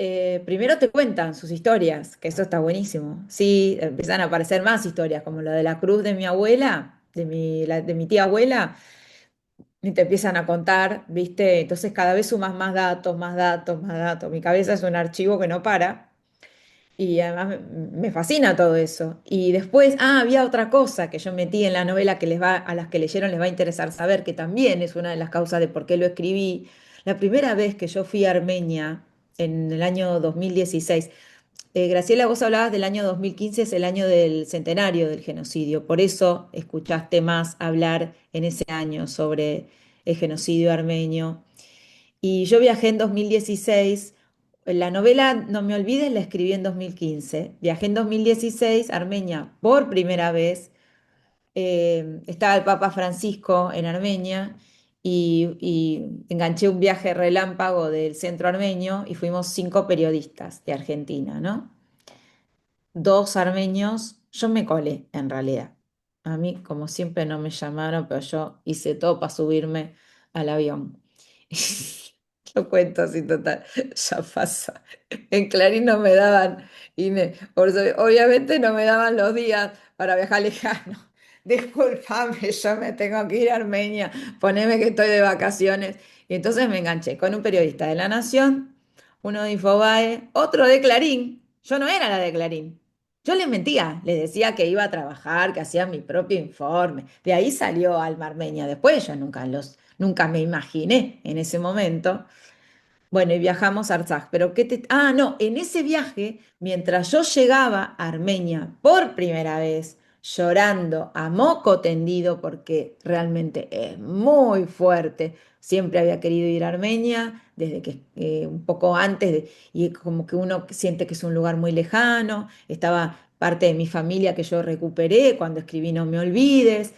B: primero te cuentan sus historias, que eso está buenísimo. Sí, empiezan a aparecer más historias, como la de la cruz de mi abuela, de mi tía abuela, y te empiezan a contar, ¿viste? Entonces cada vez sumas más datos, más datos, más datos. Mi cabeza es un archivo que no para. Y además me fascina todo eso. Y después, había otra cosa que yo metí en la novela que a las que leyeron les va a interesar saber, que también es una de las causas de por qué lo escribí. La primera vez que yo fui a Armenia, en el año 2016, Graciela, vos hablabas del año 2015, es el año del centenario del genocidio. Por eso escuchaste más hablar en ese año sobre el genocidio armenio. Y yo viajé en 2016. La novela No me olvides la escribí en 2015. Viajé en 2016 a Armenia por primera vez. Estaba el Papa Francisco en Armenia y enganché un viaje relámpago del centro armenio y fuimos 5 periodistas de Argentina, ¿no? 2 armenios, yo me colé en realidad. A mí, como siempre, no me llamaron, pero yo hice todo para subirme al avión. Lo cuento así total, ya pasa. En Clarín no me daban, obviamente no me daban los días para viajar lejano. Disculpame, yo me tengo que ir a Armenia, poneme que estoy de vacaciones. Y entonces me enganché con un periodista de La Nación, uno de Infobae, otro de Clarín. Yo no era la de Clarín. Yo les mentía, les decía que iba a trabajar, que hacía mi propio informe. De ahí salió Alma Armenia. Después yo nunca me imaginé en ese momento. Bueno, y viajamos a Artsaj, pero no, en ese viaje, mientras yo llegaba a Armenia por primera vez, llorando a moco tendido, porque realmente es muy fuerte, siempre había querido ir a Armenia, desde que un poco antes, y como que uno siente que es un lugar muy lejano, estaba parte de mi familia que yo recuperé cuando escribí No me olvides,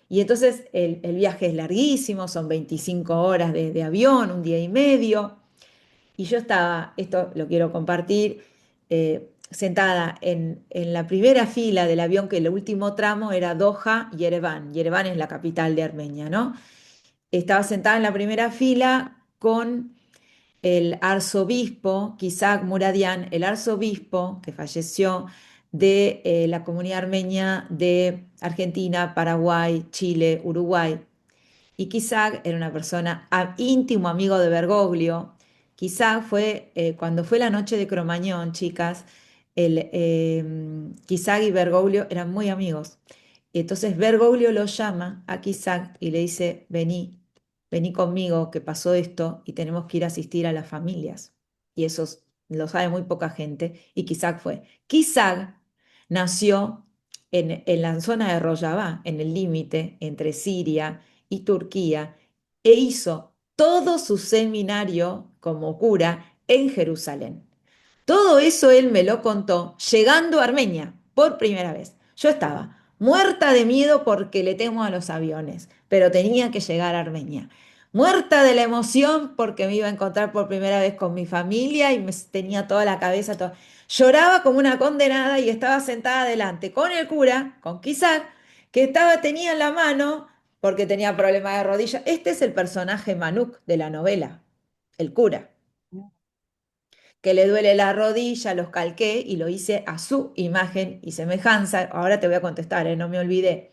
B: y entonces el viaje es larguísimo, son 25 horas de avión, un día y medio. Y yo estaba, esto lo quiero compartir, sentada en la primera fila del avión, que el último tramo era Doha-Yereván. Yereván es la capital de Armenia, ¿no? Estaba sentada en la primera fila con el arzobispo, Kisak Muradian, el arzobispo que falleció de la comunidad armenia de Argentina, Paraguay, Chile, Uruguay. Y Quizag era una persona íntimo amigo de Bergoglio. Quizag fue, cuando fue la noche de Cromañón, chicas, Quizag y Bergoglio eran muy amigos. Entonces Bergoglio lo llama a Quizag y le dice, vení conmigo, que pasó esto y tenemos que ir a asistir a las familias. Y eso lo sabe muy poca gente. Y Quizag fue. Quizag nació en la zona de Rojavá, en el límite entre Siria y Turquía, e hizo todo su seminario como cura en Jerusalén. Todo eso él me lo contó llegando a Armenia por primera vez. Yo estaba muerta de miedo porque le temo a los aviones, pero tenía que llegar a Armenia. Muerta de la emoción porque me iba a encontrar por primera vez con mi familia y me tenía toda la cabeza. Lloraba como una condenada y estaba sentada adelante con el cura, con Kisak, que tenía en la mano, porque tenía problemas de rodilla. Este es el personaje Manuk de la novela, el cura, que le duele la rodilla, los calqué y lo hice a su imagen y semejanza. Ahora te voy a contestar, no me olvidé.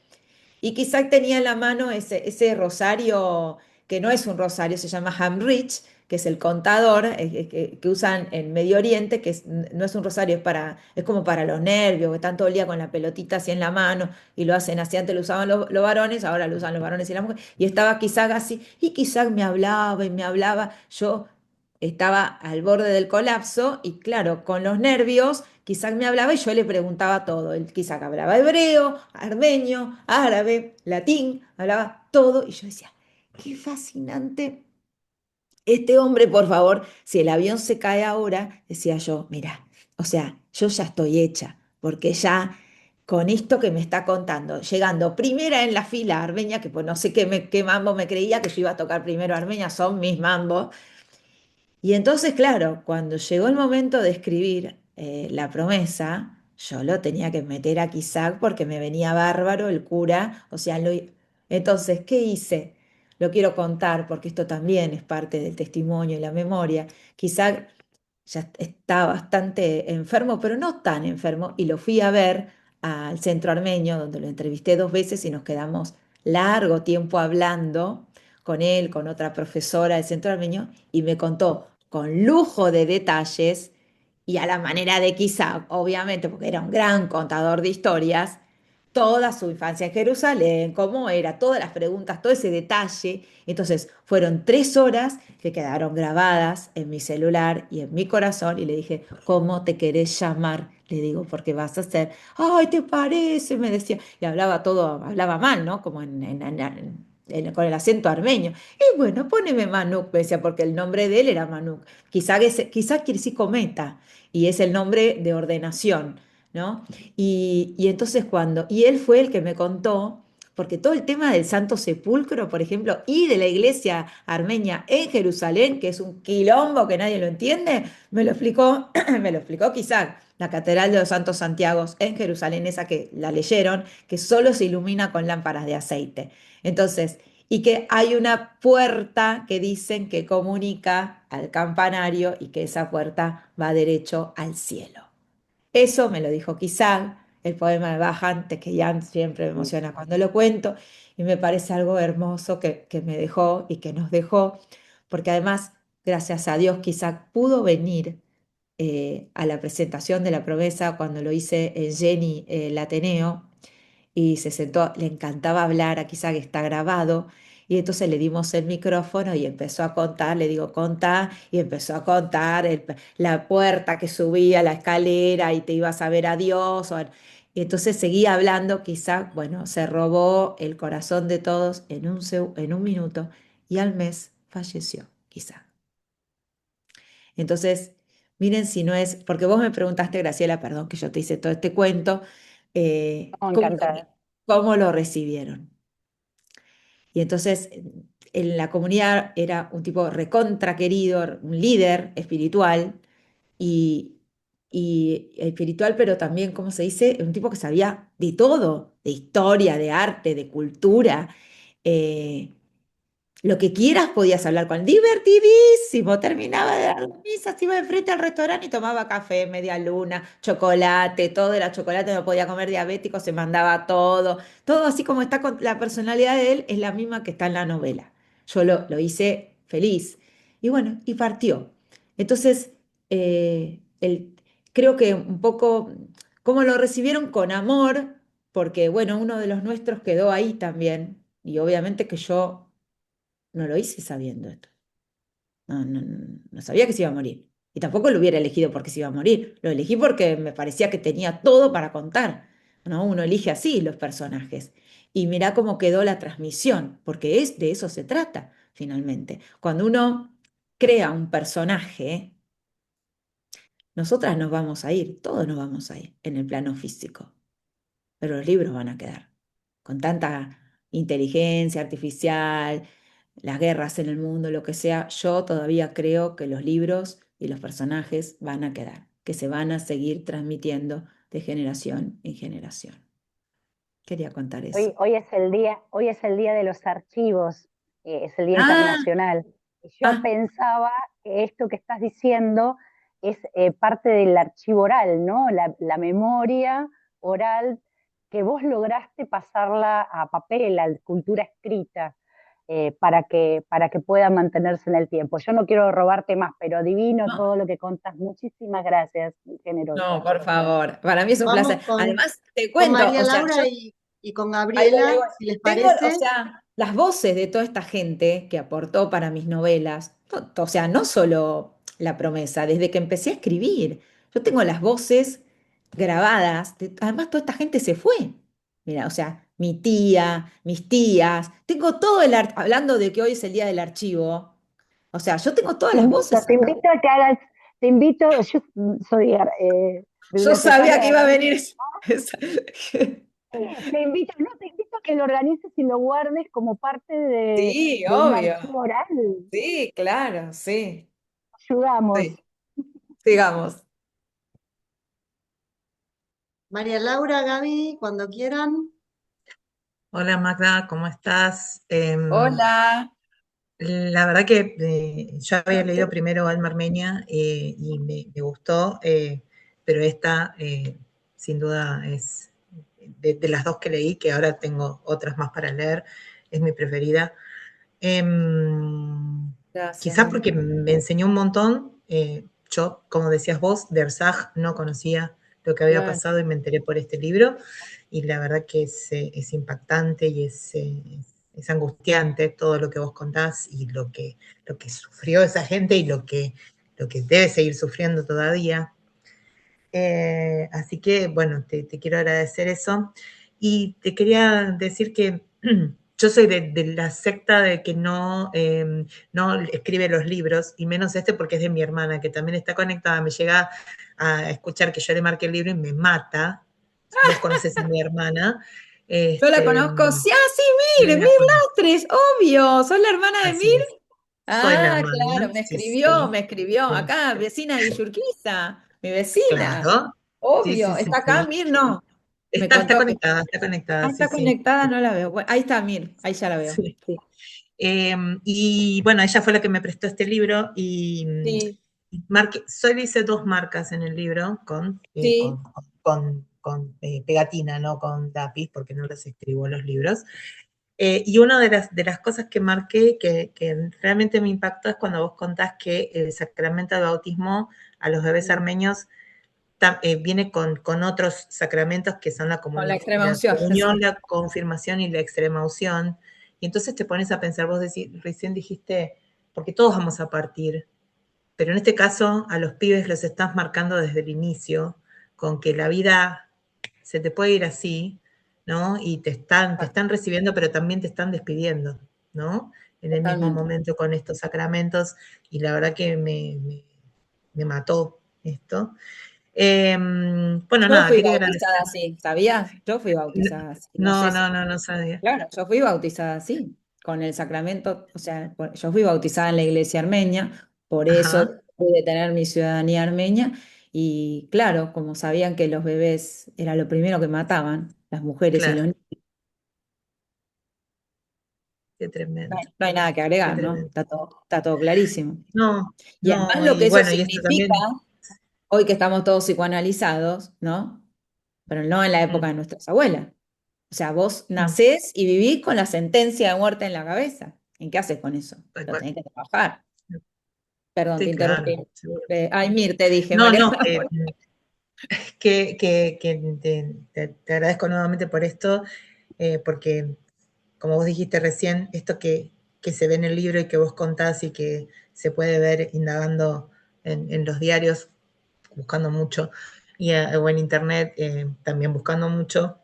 B: Y quizás tenía en la mano ese rosario, que no es un rosario, se llama Hamrich, que es el contador que usan en Medio Oriente, no es un rosario, es como para los nervios, que están todo el día con la pelotita así en la mano y lo hacen así. Antes lo usaban los varones, ahora lo usan los varones y las mujeres. Y estaba quizás así, y quizás me hablaba y me hablaba. Yo estaba al borde del colapso y claro, con los nervios, quizás me hablaba y yo le preguntaba todo. Él quizás hablaba hebreo, armenio, árabe, latín, hablaba todo y yo decía, qué fascinante este hombre, por favor, si el avión se cae ahora, decía yo, mira, o sea, yo ya estoy hecha, porque ya con esto que me está contando, llegando primera en la fila a Armenia, que pues no sé qué mambo me creía que yo iba a tocar primero a Armenia, son mis mambos, y entonces, claro, cuando llegó el momento de escribir la promesa, yo lo tenía que meter a Isaac porque me venía bárbaro el cura. O sea, entonces, ¿qué hice? Lo quiero contar porque esto también es parte del testimonio y la memoria. Isaac ya está bastante enfermo, pero no tan enfermo, y lo fui a ver al centro armenio, donde lo entrevisté 2 veces y nos quedamos largo tiempo hablando con él, con otra profesora del centro armenio, y me contó con lujo de detalles y a la manera de Isaac, obviamente, porque era un gran contador de historias, toda su infancia en Jerusalén, cómo era, todas las preguntas, todo ese detalle. Entonces, fueron 3 horas que quedaron grabadas en mi celular y en mi corazón, y le dije, ¿cómo te querés llamar? Le digo, porque vas a ser, ay, ¿te parece? Me decía, y hablaba todo, hablaba mal, ¿no? Como con el acento armenio. Y bueno, poneme Manuk, me decía, porque el nombre de él era Manuk. Quizá quiere decir cometa, y es el nombre de ordenación, ¿no? Y entonces y él fue el que me contó, porque todo el tema del Santo Sepulcro, por ejemplo, y de la iglesia armenia en Jerusalén, que es un quilombo que nadie lo entiende, me lo explicó, me lo explicó quizá la Catedral de los Santos Santiagos en Jerusalén, esa que la leyeron, que solo se ilumina con lámparas de aceite. Entonces, y que hay una puerta que dicen que comunica al campanario y que esa puerta va derecho al cielo. Eso me lo dijo Quizá, el poema de Bajante, que ya siempre me emociona cuando lo cuento, y me parece algo hermoso que me dejó y que nos dejó, porque además, gracias a Dios, Quizá pudo venir a la presentación de la promesa cuando lo hice en Jenny, el Ateneo, y se sentó, le encantaba hablar, aquí que está grabado, y entonces le dimos el micrófono y empezó a contar, le digo, contá, y empezó a contar la puerta que subía, la escalera, y te ibas a ver a Dios, y entonces seguía hablando, quizá, bueno, se robó el corazón de todos en un minuto, y al mes falleció, quizá. Entonces, miren si no es, porque vos me preguntaste, Graciela, perdón que yo te hice todo este cuento,
C: No,
B: ¿cómo
C: encantada.
B: cómo lo recibieron? Y entonces en la comunidad era un tipo recontra querido, un líder espiritual y, y espiritual, pero también, ¿cómo se dice? Un tipo que sabía de todo, de historia, de arte, de cultura. eh, lo que quieras podías hablar con él. Divertidísimo. Terminaba de dar la misa, se iba enfrente al restaurante y tomaba café, media luna, chocolate, todo era chocolate, no podía comer diabético, se mandaba todo. Todo así como está con la personalidad de él, es la misma que está en la novela. Yo lo hice feliz. Y bueno, y partió. Entonces, creo que un poco, como lo recibieron con amor, porque bueno, uno de los nuestros quedó ahí también. Y obviamente que yo no lo hice sabiendo esto. No sabía que se iba a morir. Y tampoco lo hubiera elegido porque se iba a morir. Lo elegí porque me parecía que tenía todo para contar. ¿No? Uno elige así los personajes. Y mirá cómo quedó la transmisión, porque de eso se trata, finalmente. Cuando uno crea un personaje, nosotras nos vamos a ir, todos nos vamos a ir en el plano físico, pero los libros van a quedar. Con tanta inteligencia artificial, las guerras en el mundo, lo que sea, yo todavía creo que los libros y los personajes van a quedar, que se van a seguir transmitiendo de generación en generación. Quería contar eso.
C: Hoy es el día de los archivos, es el Día
B: Ah,
C: Internacional. Y yo
B: ah,
C: pensaba que esto que estás diciendo es parte del archivo oral, ¿no? La memoria oral que vos lograste pasarla a papel, a la cultura escrita, para que pueda mantenerse en el tiempo. Yo no quiero robarte más, pero divino
B: no,
C: todo lo que contás. Muchísimas gracias, muy
B: no,
C: generosa.
B: por favor. Para mí es un placer.
A: Vamos
B: Además, te
A: con
B: cuento,
A: María
B: o sea,
A: Laura y con
B: ahí voy, ahí
A: Gabriela,
B: voy.
A: si les
B: Tengo, o
A: parece.
B: sea, las voces de toda esta gente que aportó para mis novelas, o sea, no solo La Promesa, desde que empecé a escribir, yo tengo las voces grabadas, además toda esta gente se fue. Mira, o sea, mi tía, mis tías, tengo todo hablando de que hoy es el día del archivo, o sea, yo tengo todas las voces
C: Te
B: acá.
C: invito a que hagas, te invito, yo soy
B: Yo sabía
C: bibliotecaria
B: que
C: de
B: iba a
C: archivo.
B: venir eso.
C: Te invito, no, te invito a que lo organices y lo guardes como parte
B: Sí,
C: de un
B: obvio.
C: archivo oral.
B: Sí, claro, sí.
C: Ayudamos.
B: Sí, sigamos.
A: María Laura, Gaby, cuando quieran.
D: Hola Magda, ¿cómo estás?
B: Hola.
D: La verdad que yo había leído primero Alma Armenia y me gustó, pero esta sin duda es de las dos que leí, que ahora tengo otras más para leer, es mi preferida. Em,
B: Gracias,
D: Quizás
B: Gaby.
D: porque me enseñó un montón, yo, como decías vos, de Erzaj no conocía lo que había
B: Claro.
D: pasado y me enteré por este libro, y la verdad que es impactante y es angustiante todo lo que vos contás y lo que sufrió esa gente y lo que debe seguir sufriendo todavía. Así que, bueno, te quiero agradecer eso. Y te quería decir que yo soy de la secta de que no escribe los libros, y menos este porque es de mi hermana, que también está conectada. Me llega a escuchar que yo le marque el libro y me mata. Vos conoces a mi hermana.
B: Yo la
D: Este,
B: conozco. Sí, ah, sí,
D: no
B: Mir,
D: la
B: Mir
D: cono-
B: Lastres, obvio. ¿Sos la hermana de
D: Así
B: Mir?
D: es. Soy la
B: Ah,
D: hermana,
B: claro,
D: sí, sí,
B: me escribió.
D: sí,
B: Acá, vecina de Villurquiza, mi vecina.
D: claro. Sí, sí,
B: Obvio.
D: sí,
B: ¿Está acá
D: sí.
B: Mir? No. Me
D: Está
B: contó que
D: conectada, sí,
B: está
D: sí.
B: conectada, no la veo. Bueno, ahí está Mir, ahí ya la veo.
D: Sí.
B: Sí,
D: Y bueno, ella fue la que me prestó este libro
B: sí,
D: y solo hice 2 marcas en el libro
B: sí.
D: con pegatina, no con lápiz, porque no las escribo los libros. Y una de las cosas que marqué que realmente me impactó es cuando vos contás que el sacramento de bautismo a los bebés armenios viene con otros sacramentos que son
B: Con la extrema
D: la
B: unción,
D: comunión,
B: sí.
D: la confirmación y la extrema unción. Y entonces te pones a pensar, recién dijiste, porque todos vamos a partir, pero en este caso a los pibes los estás marcando desde el inicio, con que la vida se te puede ir así, ¿no? Y te están recibiendo, pero también te están despidiendo, ¿no? En el mismo
B: Totalmente.
D: momento con estos sacramentos, y la verdad que me mató esto. Bueno,
B: Yo
D: nada,
B: fui
D: quería
B: bautizada
D: agradecer.
B: así, ¿sabías? Yo fui bautizada así. No
D: No,
B: sé si.
D: no, no, no sabía.
B: Claro, yo fui bautizada así, con el sacramento, o sea, yo fui bautizada en la iglesia armenia, por eso
D: Ajá,
B: pude tener mi ciudadanía armenia, y claro, como sabían que los bebés era lo primero que mataban, las mujeres y los
D: claro,
B: niños,
D: qué tremendo,
B: no hay nada que
D: qué
B: agregar, ¿no?
D: tremendo.
B: Está todo clarísimo.
D: No,
B: Y además
D: no,
B: lo que
D: y
B: eso
D: bueno, y esto
B: significa,
D: también.
B: hoy que estamos todos psicoanalizados, ¿no? Pero no en la época
D: Mm,
B: de nuestras abuelas. O sea, vos
D: mm,
B: nacés y vivís con la sentencia de muerte en la cabeza. ¿En qué haces con eso?
D: tal
B: Lo
D: cual.
B: tenés que trabajar. Perdón, te
D: Sí, claro,
B: interrumpí.
D: seguro.
B: Ay, Mir, te dije,
D: No,
B: Mariana.
D: no, que te agradezco nuevamente por esto, porque como vos dijiste recién, esto que se ve en el libro y que vos contás y que se puede ver indagando en los diarios, buscando mucho, o en internet también buscando mucho,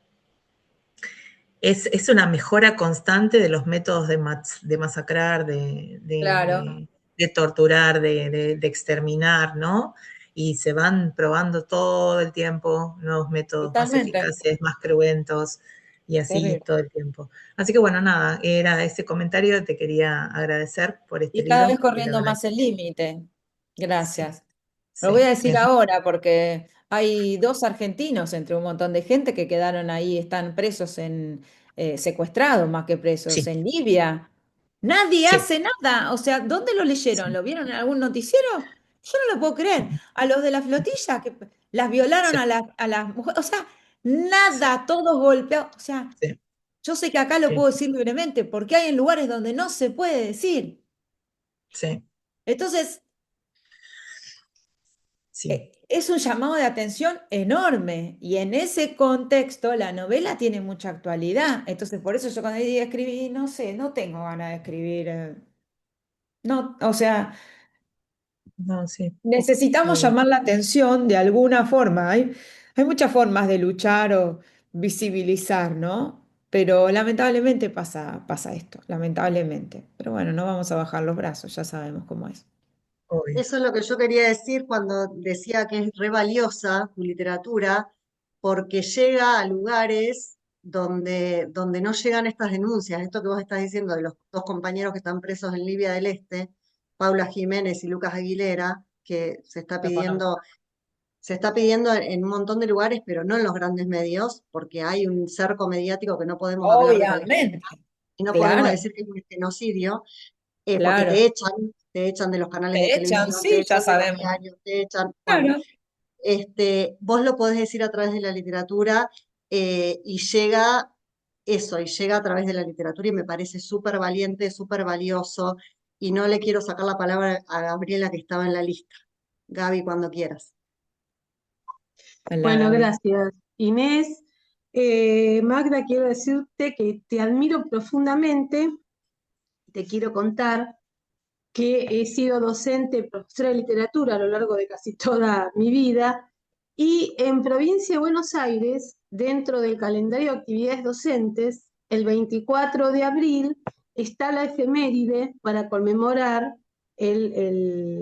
D: es una mejora constante de los métodos de masacrar,
B: Claro,
D: de torturar, de exterminar, ¿no? Y se van probando todo el tiempo nuevos métodos más
B: totalmente.
D: eficaces, más cruentos, y así
B: Terrible.
D: todo el tiempo. Así que bueno, nada, era ese comentario, te quería agradecer por este
B: Y cada vez
D: libro, que la
B: corriendo
D: verdad
B: más el límite.
D: sí,
B: Gracias. Lo voy
D: sí,
B: a decir ahora porque hay dos argentinos entre un montón de gente que quedaron ahí, están presos secuestrados más que presos
D: sí,
B: en Libia. Nadie
D: sí,
B: hace nada. O sea, ¿dónde lo leyeron?
D: sí,
B: ¿Lo vieron en algún noticiero? Yo no lo puedo creer. A los de la flotilla que las violaron
D: sí,
B: a las mujeres. O sea, nada, todos golpeados. O sea,
D: sí,
B: yo sé que acá lo
D: sí,
B: puedo decir libremente porque hay en lugares donde no se puede decir.
D: sí,
B: Entonces,
D: sí.
B: es un llamado de atención enorme y en ese contexto la novela tiene mucha actualidad. Entonces, por eso yo cuando escribí, no sé, no tengo ganas de escribir. No, o sea,
D: No, sí,
B: necesitamos
D: obvio.
B: llamar la atención de alguna forma. Hay muchas formas de luchar o visibilizar, ¿no? Pero lamentablemente pasa esto, lamentablemente. Pero bueno, no vamos a bajar los brazos, ya sabemos cómo es.
D: Obvio.
A: Eso es lo que yo quería decir cuando decía que es re valiosa tu literatura, porque llega a lugares donde no llegan estas denuncias. Esto que vos estás diciendo de los dos compañeros que están presos en Libia del Este, Paula Jiménez y Lucas Aguilera, que
B: Lo conozco.
A: se está pidiendo en un montón de lugares, pero no en los grandes medios, porque hay un cerco mediático que no podemos hablar de Palestina
B: Obviamente,
A: y no podemos
B: claro,
A: decir que es un genocidio, porque
B: claro.
A: te echan de los canales de
B: Te echan,
A: televisión, te
B: sí, ya
A: echan de los
B: sabemos.
A: diarios, te echan, bueno,
B: Claro.
A: vos lo podés decir a través de la literatura y llega eso, y llega a través de la literatura y me parece súper valiente, súper valioso, y no le quiero sacar la palabra a Gabriela que estaba en la lista. Gaby, cuando quieras.
B: Hola,
E: Bueno,
B: Gaby.
E: gracias, Inés. Magda, quiero decirte que te admiro profundamente. Te quiero contar que he sido docente, profesora de literatura a lo largo de casi toda mi vida, y en Provincia de Buenos Aires, dentro del calendario de actividades docentes, el 24 de abril está la efeméride para conmemorar
B: Ley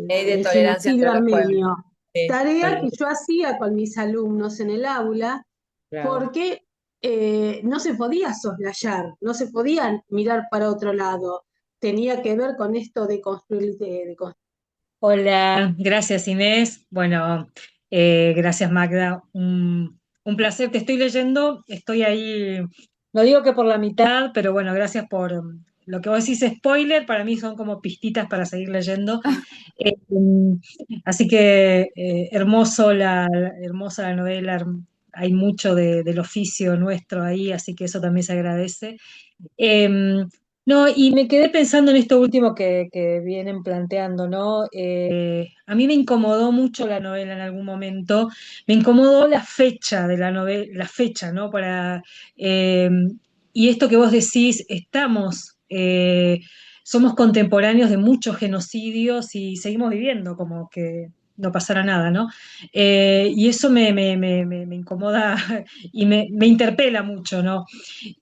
B: de
E: el
B: tolerancia
E: genocidio
B: entre los pueblos.
E: armenio.
B: Sí,
E: Tarea
B: tal
E: que yo hacía con mis alumnos en el aula,
B: bravo.
E: porque no se podía soslayar, no se podía mirar para otro lado. Tenía que ver con esto de construir,
F: Hola, gracias Inés. Bueno, gracias Magda. Un placer. Te estoy leyendo, estoy ahí, no digo que por la mitad, pero bueno, gracias por lo que vos decís spoiler, para mí son como pistitas para seguir leyendo. Eh, Así que hermosa la novela, hay mucho del oficio nuestro ahí, así que eso también se agradece. Eh, no, y me quedé pensando en esto último que vienen planteando, ¿no? A mí me incomodó mucho la novela en algún momento, me incomodó la fecha de la novela, la fecha, ¿no? Eh, y esto que vos decís, somos contemporáneos de muchos genocidios y seguimos viviendo como que no pasara nada, ¿no? Y eso me incomoda y me interpela mucho, ¿no?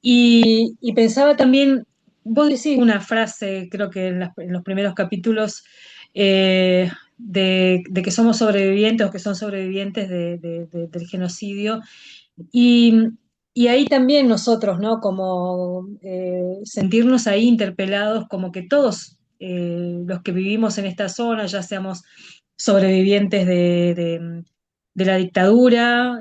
F: Y pensaba también, vos decís una frase, creo que en los primeros capítulos, de que somos sobrevivientes o que son sobrevivientes del genocidio. Y, y ahí también nosotros, ¿no? Como sentirnos ahí interpelados, como que todos los que vivimos en esta zona, ya seamos sobrevivientes de la dictadura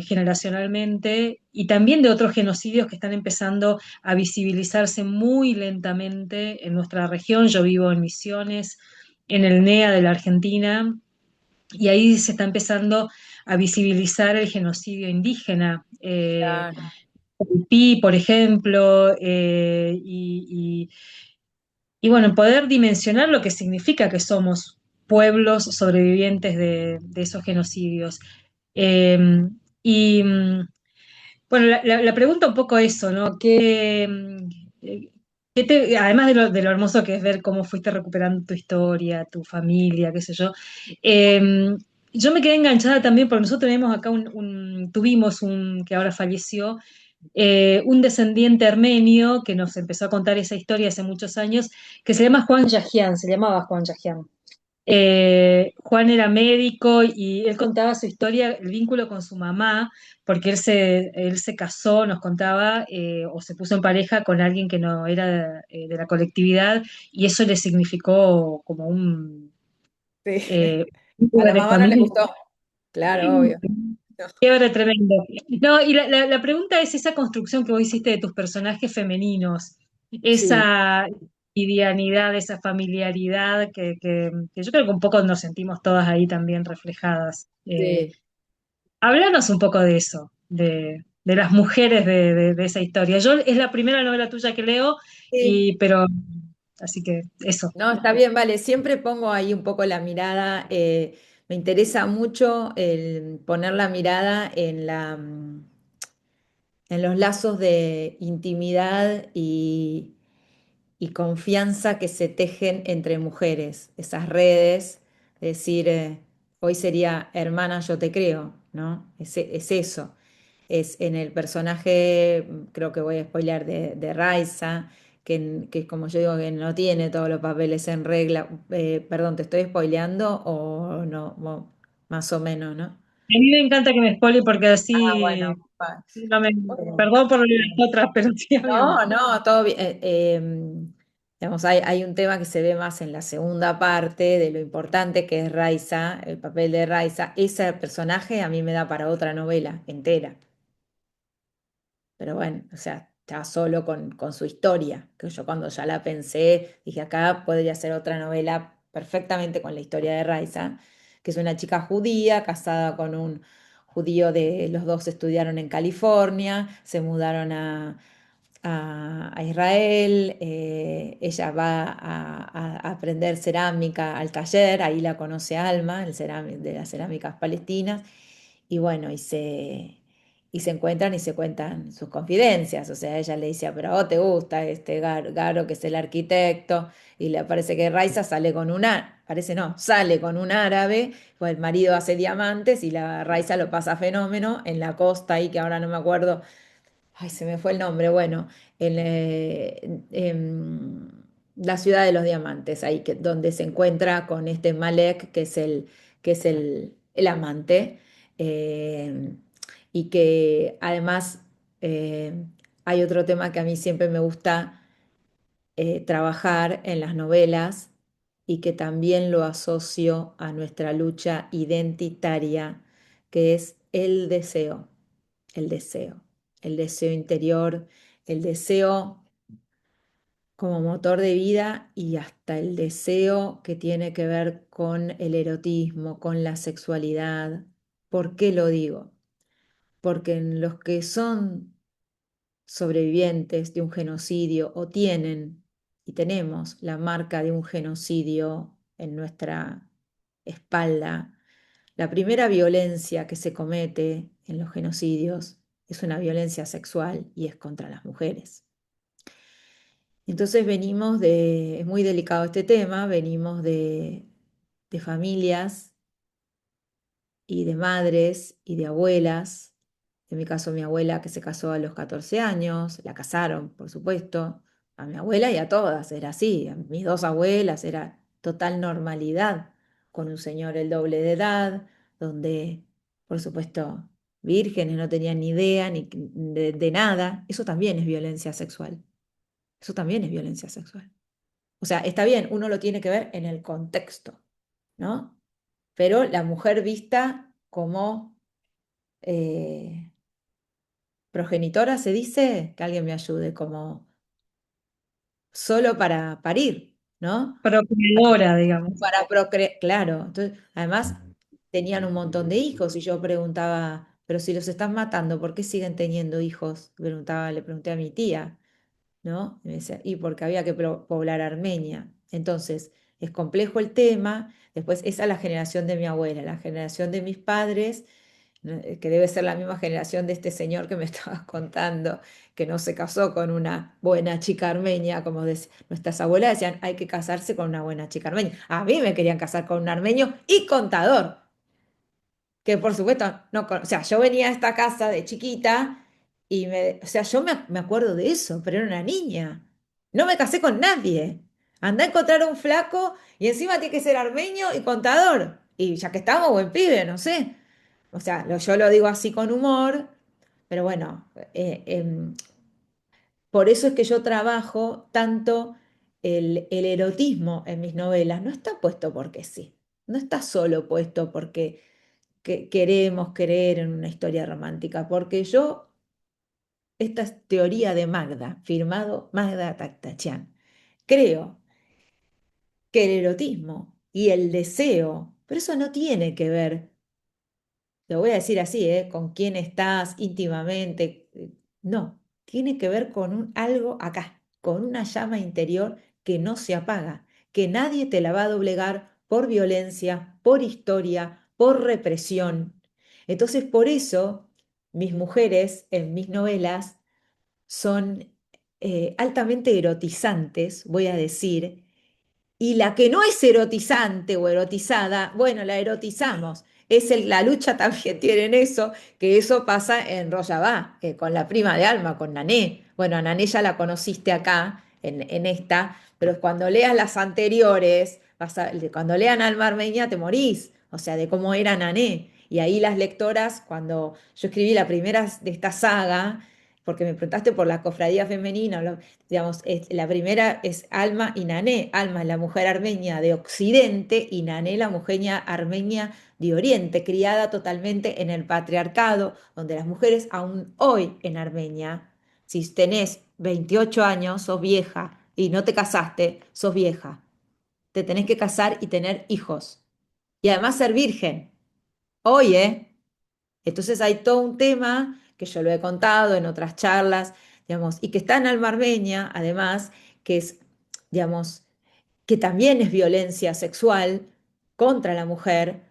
F: generacionalmente y también de otros genocidios que están empezando a visibilizarse muy lentamente en nuestra región. Yo vivo en Misiones, en el NEA de la Argentina, y ahí se está empezando a visibilizar el genocidio indígena.
B: Claro.
F: El Pi, por ejemplo, y bueno, poder dimensionar lo que significa que somos pueblos sobrevivientes de esos genocidios. Eh, y bueno, la pregunta un poco eso, ¿no? Eh, además de lo hermoso que es ver cómo fuiste recuperando tu historia, tu familia, qué sé yo, yo me quedé enganchada también porque nosotros tenemos acá tuvimos que ahora falleció, un descendiente armenio que nos empezó a contar esa historia hace muchos años, que se llama Juan Yahian, se llamaba Juan Yahian. Juan era médico y él contaba su historia, el vínculo con su mamá, porque él se casó, nos contaba, o se puso en pareja con alguien que no era de la colectividad, y eso le significó como
B: Sí. A
F: quiebre
B: la
F: de
B: mamá no le
F: familia.
B: gustó. Claro, obvio. No.
F: Quiebre tremendo. No, y la pregunta es esa construcción que vos hiciste de tus personajes femeninos,
B: Sí,
F: esa cotidianidad, esa familiaridad que yo creo que un poco nos sentimos todas ahí también reflejadas.
B: sí.
F: Háblanos un poco de eso, de las mujeres de esa historia. Yo es la primera novela tuya que leo,
B: Sí.
F: pero así que eso.
B: No, está bien, vale. Siempre pongo ahí un poco la mirada. Me interesa mucho el poner la mirada en los lazos de intimidad y confianza que se tejen entre mujeres, esas redes, decir, hoy sería hermana, yo te creo, ¿no? Es eso. Es en el personaje, creo que voy a spoilear, de Raiza, que como yo digo, que no tiene todos los papeles en regla. Perdón, ¿te estoy spoileando o no? Más o menos, ¿no?
F: A mí me encanta que me spoile porque
B: Ah,
F: así
B: bueno. Va.
F: no me,
B: Bueno.
F: perdón por las otras, pero sí, háblame.
B: No, no, todo bien. Digamos, hay un tema que se ve más en la segunda parte de lo importante que es Raiza, el papel de Raiza. Ese personaje a mí me da para otra novela entera. Pero bueno, o sea, ya solo con su historia, que yo cuando ya la pensé, dije acá podría ser otra novela perfectamente con la historia de Raiza, que es una chica judía casada con un judío los dos estudiaron en California, se mudaron a Israel, ella va a aprender cerámica al taller, ahí la conoce Alma, de las cerámicas palestinas, y bueno, y se encuentran y se cuentan sus confidencias, o sea, ella le dice, pero a vos te gusta este Garo, que es el arquitecto, y le parece que Raiza sale con parece no, sale con un árabe, pues el marido hace diamantes y la Raiza lo pasa fenómeno en la costa ahí, que ahora no me acuerdo. Ay, se me fue el nombre. Bueno, en la ciudad de los diamantes, ahí donde se encuentra con este Malek, que es el amante, eh, y que además eh, hay otro tema que a mí siempre me gusta trabajar en las novelas y que también lo asocio a nuestra lucha identitaria, que es el deseo, el deseo, el deseo interior, el deseo como motor de vida y hasta el deseo que tiene que ver con el erotismo, con la sexualidad. ¿Por qué lo digo? Porque en los que son sobrevivientes de un genocidio o tienen y tenemos la marca de un genocidio en nuestra espalda, la primera violencia que se comete en los genocidios es una violencia sexual y es contra las mujeres. Entonces es muy delicado este tema, venimos de familias y de madres y de abuelas. En mi caso, mi abuela que se casó a los 14 años, la casaron, por supuesto, a mi abuela y a todas, era así. A mis dos abuelas era total normalidad, con un señor el doble de edad, donde, por supuesto, vírgenes no tenían ni idea ni de nada. Eso también es violencia sexual. Eso también es violencia sexual. O sea, está bien, uno lo tiene que ver en el contexto, ¿no? Pero la mujer vista como eh, progenitora, se dice, que alguien me ayude, como solo para parir, ¿no?
F: Procreadora, digamos.
B: Para procrear, claro. Entonces, además, tenían un montón de hijos y yo preguntaba, pero si los están matando, ¿por qué siguen teniendo hijos? Le pregunté a mi tía, ¿no? Y me decía, y porque había que poblar Armenia. Entonces, es complejo el tema. Después, esa es la generación de mi abuela, la generación de mis padres, ¿no? Que debe ser la misma generación de este señor que me estabas contando, que no se casó con una buena chica armenia, como nuestras abuelas decían, hay que casarse con una buena chica armenia. A mí me querían casar con un armenio y contador, que por supuesto, no, o sea, yo venía a esta casa de chiquita y o sea, yo me acuerdo de eso, pero era una niña. No me casé con nadie. Andá a encontrar un flaco y encima tiene que ser armenio y contador. Y ya que estamos, buen pibe, no sé. O sea, yo lo digo así con humor, pero bueno, por eso es que yo trabajo tanto el erotismo en mis novelas. No está puesto porque sí. No está solo puesto porque queremos creer en una historia romántica, porque esta es teoría de Magda, firmado Magda Tactachian. Creo que el erotismo y el deseo, pero eso no tiene que ver, lo voy a decir así, con quién estás íntimamente, no, tiene que ver con algo acá, con una llama interior que no se apaga, que nadie te la va a doblegar por violencia, por historia, por represión. Entonces, por eso, mis mujeres en mis novelas son altamente erotizantes, voy a decir, y la que no es erotizante o erotizada, bueno, la erotizamos. La lucha también tiene en eso, que eso pasa en Rojavá, con la prima de Alma, con Nané. Bueno, a Nané ya la conociste acá, en esta, pero cuando leas las anteriores, cuando lean Alma Armenia te morís, o sea, de cómo era Nané. Y ahí las lectoras, cuando yo escribí la primera de esta saga, porque me preguntaste por la cofradía femenina, digamos, la primera es Alma y Nané. Alma es la mujer armenia de Occidente y Nané la mujer armenia de Oriente, criada totalmente en el patriarcado, donde las mujeres aún hoy en Armenia, si tenés 28 años, sos vieja y no te casaste, sos vieja. Te tenés que casar y tener hijos. Y además ser virgen. Hoy, ¿eh? Entonces hay todo un tema que yo lo he contado en otras charlas, digamos, y que está en Alma Armenia, además, que es, digamos, que también es violencia sexual contra la mujer,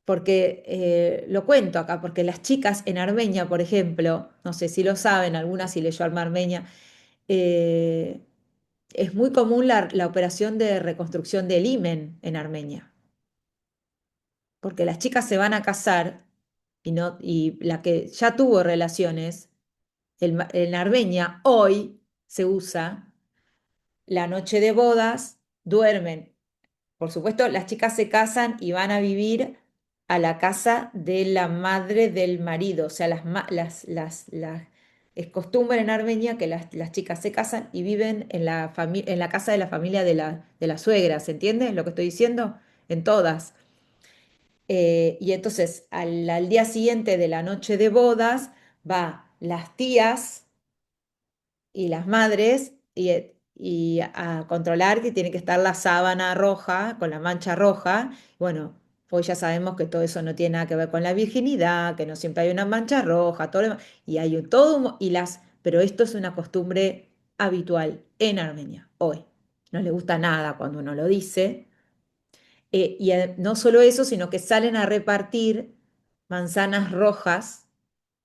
B: porque lo cuento acá, porque las chicas en Armenia, por ejemplo, no sé si lo saben, algunas si leyó Alma Armenia, eh, es muy común la operación de reconstrucción del himen en Armenia, porque las chicas se van a casar y, no, y la que ya tuvo relaciones, en Armenia hoy se usa la noche de bodas, duermen. Por supuesto, las chicas se casan y van a vivir a la casa de la madre del marido. O sea, es costumbre en Armenia que las chicas se casan y viven en la casa de la familia de la suegra. ¿Se entiende lo que estoy diciendo? En todas. Y entonces, al día siguiente de la noche de bodas, va las tías y las madres y a controlar que tiene que estar la sábana roja con la mancha roja. Bueno, hoy ya sabemos que todo eso no tiene nada que ver con la virginidad, que no siempre hay una mancha roja, todo lo demás, y hay pero esto es una costumbre habitual en Armenia hoy. No le gusta nada cuando uno lo dice. No solo eso, sino que salen a repartir manzanas rojas,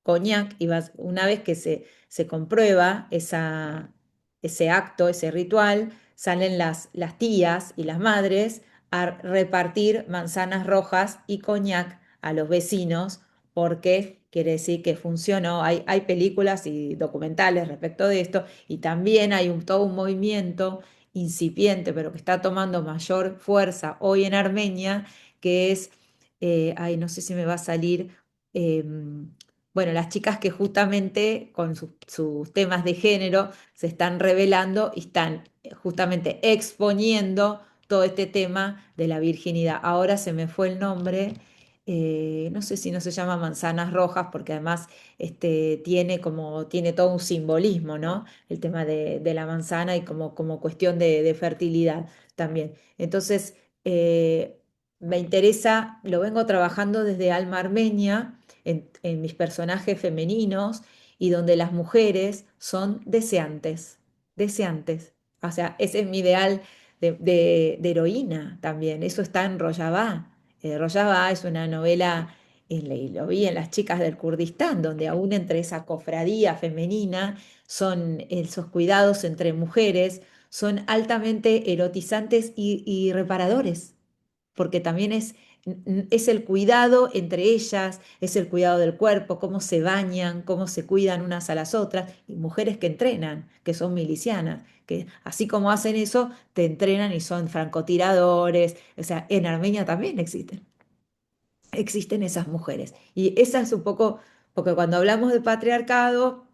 B: coñac, una vez que se comprueba ese acto, ese ritual, salen las tías y las madres a repartir manzanas rojas y coñac a los vecinos, porque quiere decir que funcionó. Hay películas y documentales respecto de esto, y también hay todo un movimiento incipiente, pero que está tomando mayor fuerza hoy en Armenia, que es, ay, no sé si me va a salir, bueno, las chicas que justamente con sus temas de género se están revelando y están justamente exponiendo todo este tema de la virginidad. Ahora se me fue el nombre, no sé si no se llama manzanas rojas, porque además tiene todo un simbolismo, ¿no? El tema de la manzana y como cuestión de fertilidad también. Entonces, me interesa, lo vengo trabajando desde Alma Armenia en mis personajes femeninos y donde las mujeres son deseantes, deseantes. O sea, ese es mi ideal de heroína también. Eso está en Rojava. Rojava es una novela, y lo vi en Las chicas del Kurdistán, donde aún entre esa cofradía femenina son esos cuidados entre mujeres, son altamente erotizantes y reparadores, porque también es el cuidado entre ellas, es el cuidado del cuerpo, cómo se bañan, cómo se cuidan unas a las otras, y mujeres que entrenan, que son milicianas, que así como hacen eso, te entrenan y son francotiradores. O sea, en Armenia también existen esas mujeres. Y esa es un poco, porque cuando hablamos de patriarcado,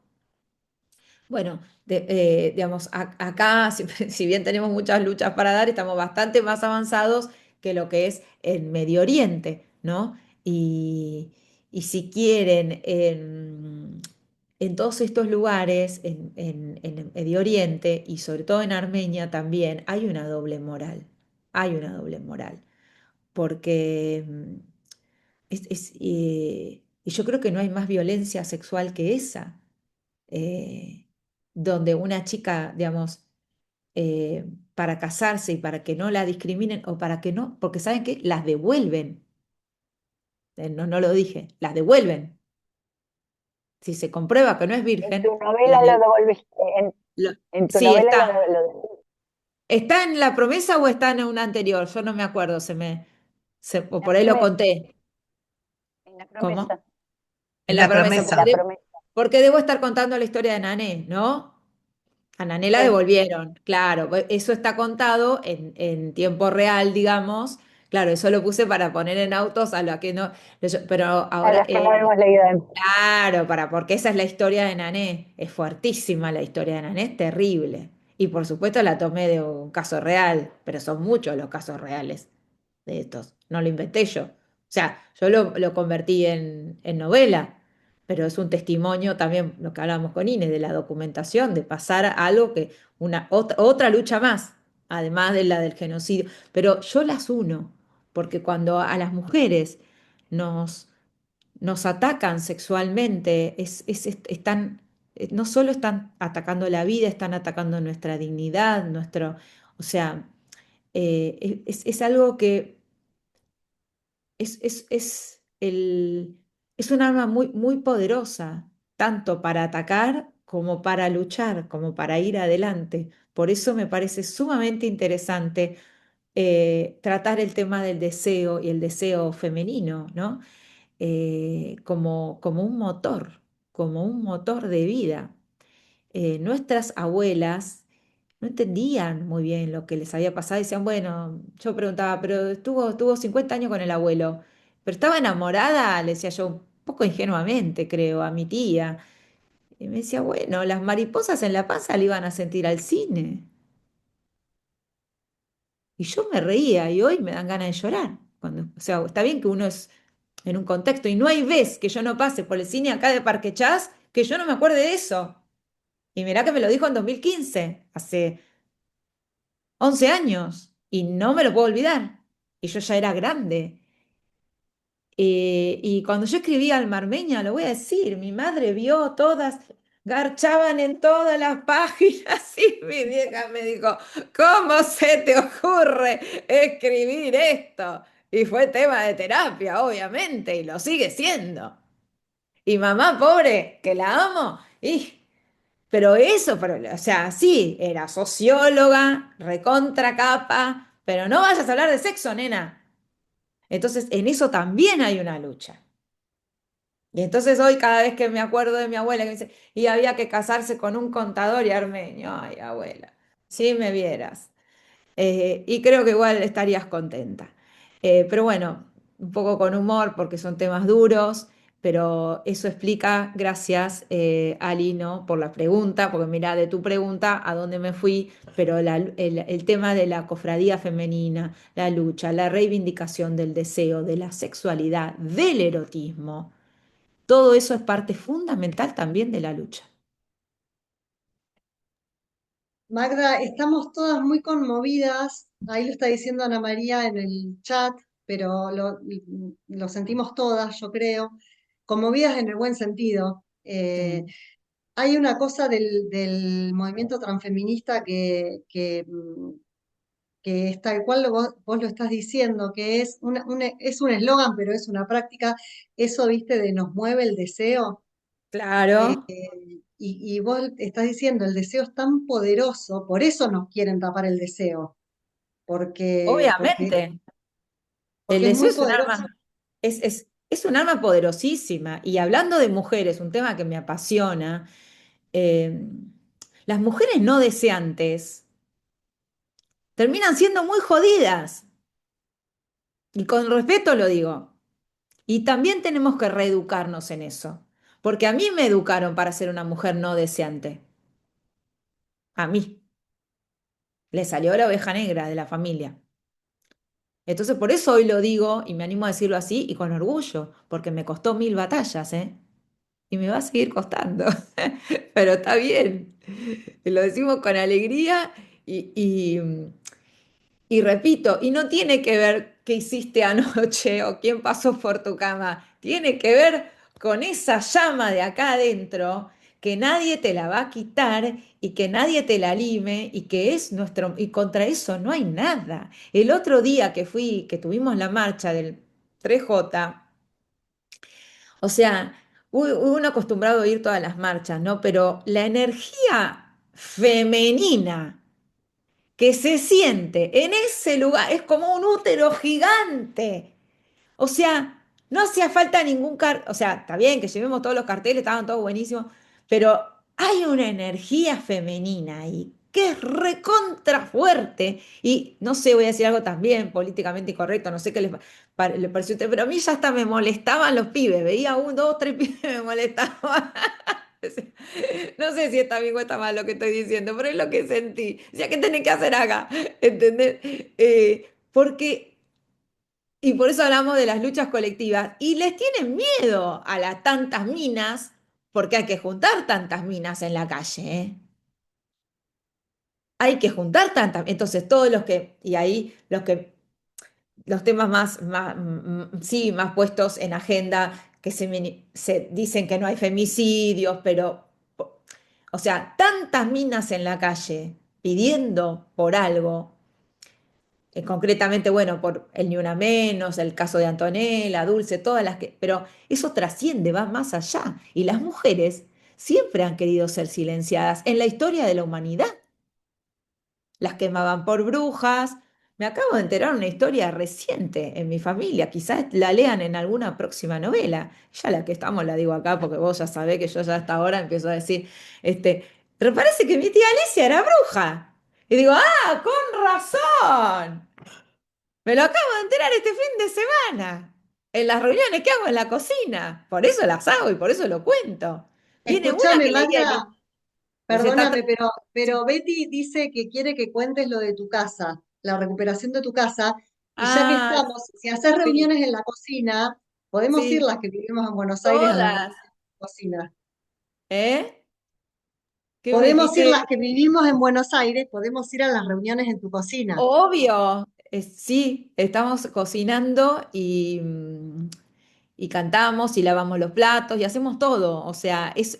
B: bueno, digamos, acá, si bien tenemos muchas luchas para dar, estamos bastante más avanzados que lo que es en Medio Oriente, ¿no? Y si quieren, en todos estos lugares, en el Medio Oriente y sobre todo en Armenia también, hay una doble moral, hay una doble moral, porque y yo creo que no hay más violencia sexual que esa, eh, donde una chica, digamos, para casarse y para que no la discriminen o para que no, porque saben que las devuelven. No, no lo dije, las devuelven. Si se comprueba que no es
C: En tu
B: virgen,
C: novela lo devolviste, en tu
B: sí,
C: novela
B: está.
C: lo
B: ¿Está en la promesa o está en una anterior? Yo no me acuerdo, o
C: la
B: por ahí lo
C: promesa,
B: conté.
C: en la promesa,
B: ¿Cómo? En
D: En
B: la
D: la
B: promesa,
C: en la
D: promesa.
C: promesa.
B: porque debo estar contando la historia de Nané, ¿no? A Nané la
C: Sí,
B: devolvieron, claro, eso está contado en tiempo real, digamos. Claro, eso lo puse para poner en autos a lo que no, pero
C: a
B: ahora,
C: los que no hemos leído antes.
B: claro, porque esa es la historia de Nané, es fuertísima la historia de Nané, es terrible. Y por supuesto la tomé de un caso real, pero son muchos los casos reales de estos, no lo inventé yo. O sea, yo lo convertí en novela, pero es un testimonio también, lo que hablábamos con Inés, de la documentación, de pasar a algo que, otra lucha más, además de la del genocidio. Pero yo las uno, porque cuando a las mujeres nos atacan sexualmente, están no solo están atacando la vida, están atacando nuestra dignidad, o sea, es algo que es un arma muy, muy poderosa, tanto para atacar como para luchar, como para ir adelante. Por eso me parece sumamente interesante tratar el tema del deseo y el deseo femenino, ¿no? Como un motor de vida. Nuestras abuelas no entendían muy bien lo que les había pasado. Decían, bueno, yo preguntaba, pero tuvo 50 años con el abuelo, pero estaba enamorada, le decía yo, un poco ingenuamente, creo, a mi tía. Y me decía, bueno, las mariposas en la panza le iban a sentir al cine. Y yo me reía y hoy me dan ganas de llorar. O sea, está bien que uno es en un contexto y no hay vez que yo no pase por el cine acá de Parque Chas que yo no me acuerde de eso. Y mirá que me lo dijo en 2015, hace 11 años, y no me lo puedo olvidar. Y yo ya era grande. Y cuando yo escribí Almarmeña, lo voy a decir, mi madre vio todas, garchaban en todas las páginas y mi vieja me dijo, ¿cómo se te ocurre escribir esto? Y fue tema de terapia, obviamente, y lo sigue siendo. Y mamá, pobre, que la amo, pero, o sea, sí, era socióloga, recontra capa, pero no vayas a hablar de sexo, nena. Entonces, en eso también hay una lucha. Y entonces hoy cada vez que me acuerdo de mi abuela que me dice, y había que casarse con un contador y armenio, ay, abuela, si me vieras. Y creo que igual estarías contenta. Pero bueno, un poco con humor porque son temas duros, pero eso explica, gracias Ali, ¿no? Por la pregunta, porque mira, de tu pregunta a dónde me fui, pero el tema de la cofradía femenina, la lucha, la reivindicación del deseo, de la sexualidad, del erotismo, todo eso es parte fundamental también de la lucha.
A: Magda, estamos todas muy conmovidas, ahí lo está diciendo Ana María en el chat, pero lo sentimos todas, yo creo, conmovidas en el buen sentido.
B: Sí.
A: Hay una cosa del movimiento transfeminista que es tal cual vos lo estás diciendo, que es es un eslogan, pero es una práctica, eso, viste, de nos mueve el deseo. Eh,
B: Claro,
A: y vos estás diciendo, el deseo es tan poderoso, por eso nos quieren tapar el deseo, porque, porque,
B: obviamente. El
A: porque es
B: deseo
A: muy
B: es un
A: poderoso.
B: arma, es un arma poderosísima. Y hablando de mujeres, un tema que me apasiona, eh, las mujeres no deseantes terminan siendo muy jodidas. Y con respeto lo digo. Y también tenemos que reeducarnos en eso. Porque a mí me educaron para ser una mujer no deseante. A mí. Le salió la oveja negra de la familia. Entonces, por eso hoy lo digo y me animo a decirlo así y con orgullo, porque me costó 1000 batallas, ¿eh? Y me va a seguir costando, pero está bien. Lo decimos con alegría y repito, y no tiene que ver qué hiciste anoche o quién pasó por tu cama, tiene que ver con esa llama de acá adentro que nadie te la va a quitar y que nadie te la lime y que es nuestro, y contra eso no hay nada. El otro día que tuvimos la marcha del 3J, o sea, uno acostumbrado a ir todas las marchas, ¿no? Pero la energía femenina que se siente en ese lugar es como un útero gigante. O sea, no hacía falta ningún o sea, está bien que llevemos todos los carteles, estaban todos buenísimos, pero hay una energía femenina ahí que es recontra fuerte. Y no sé, voy a decir algo también políticamente incorrecto, no sé qué le pareció a usted, pero a mí ya hasta me molestaban los pibes, veía un, dos, tres pibes me molestaban. No sé si está bien o está mal lo que estoy diciendo, pero es lo que sentí. O sea, ¿qué tenés que hacer acá? ¿Entendés? Porque y por eso hablamos de las luchas colectivas. Y les tienen miedo a las tantas minas, porque hay que juntar tantas minas en la calle, ¿eh? Hay que juntar tantas. Entonces, todos los que, y ahí los temas sí, más puestos en agenda, que se dicen que no hay femicidios, pero O sea, tantas minas en la calle pidiendo por algo, concretamente, bueno, por el Ni Una Menos, el caso de Antonella, Dulce, todas las que, pero eso trasciende, va más allá. Y las mujeres siempre han querido ser silenciadas en la historia de la humanidad. Las quemaban por brujas. Me acabo de enterar una historia reciente en mi familia, quizás la lean en alguna próxima novela. Ya la que estamos la digo acá porque vos ya sabés que yo ya hasta ahora empiezo a decir, pero parece que mi tía Alicia era bruja. Y digo, ah, con razón. Me lo acabo de enterar este fin de semana, en las reuniones que hago en la cocina. Por eso las hago y por eso lo cuento. Viene una
A: Escúchame,
B: que leía
A: Magda,
B: y se está...
A: perdóname, pero Betty dice que quiere que cuentes lo de tu casa, la recuperación de tu casa, y ya que
B: Ah,
A: estamos, si haces
B: sí,
A: reuniones en la cocina, podemos ir
B: sí,
A: las que vivimos en Buenos Aires a las reuniones
B: todas.
A: en la cocina.
B: ¿Eh? ¿Qué me
A: Podemos ir
B: dijiste?
A: las que vivimos en Buenos Aires, podemos ir a las reuniones en tu cocina.
B: Obvio, sí, estamos cocinando y cantamos y lavamos los platos y hacemos todo. O sea, es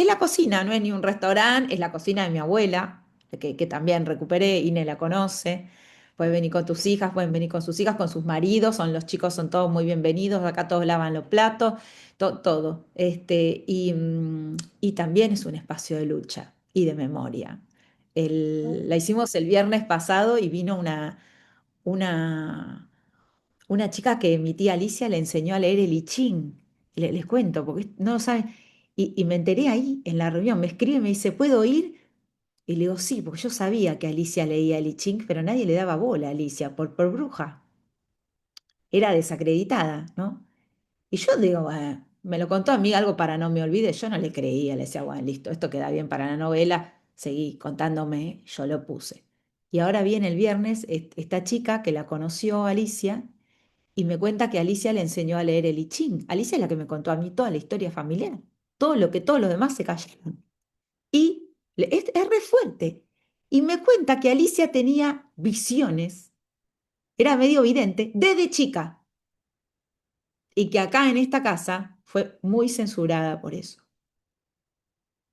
B: la cocina, no es ni un restaurante, es la cocina de mi abuela, que también recuperé, Ine la conoce. Pueden venir con tus hijas, pueden venir con sus hijas, con sus maridos, los chicos son todos muy bienvenidos, acá todos lavan los platos, todo. Y también es un espacio de lucha y de memoria. La hicimos el viernes pasado y vino una, una chica que mi tía Alicia le enseñó a leer el I Ching. Les cuento, porque no lo saben. Y me enteré ahí en la reunión. Me escribe y me dice, ¿puedo ir? Y le digo, sí, porque yo sabía que Alicia leía el I Ching, pero nadie le daba bola a Alicia por bruja. Era desacreditada, ¿no? Y yo digo, "Bueno", me lo contó a mí algo para no me olvide. Yo no le creía, le decía, bueno, listo, esto queda bien para la novela. Seguí contándome, yo lo puse. Y ahora viene el viernes esta chica que la conoció Alicia y me cuenta que Alicia le enseñó a leer el I Ching. Alicia es la que me contó a mí toda la historia familiar, todo lo que todos los demás se cayeron. Y es re fuerte. Y me cuenta que Alicia tenía visiones, era medio vidente, desde chica, y que acá en esta casa fue muy censurada por eso.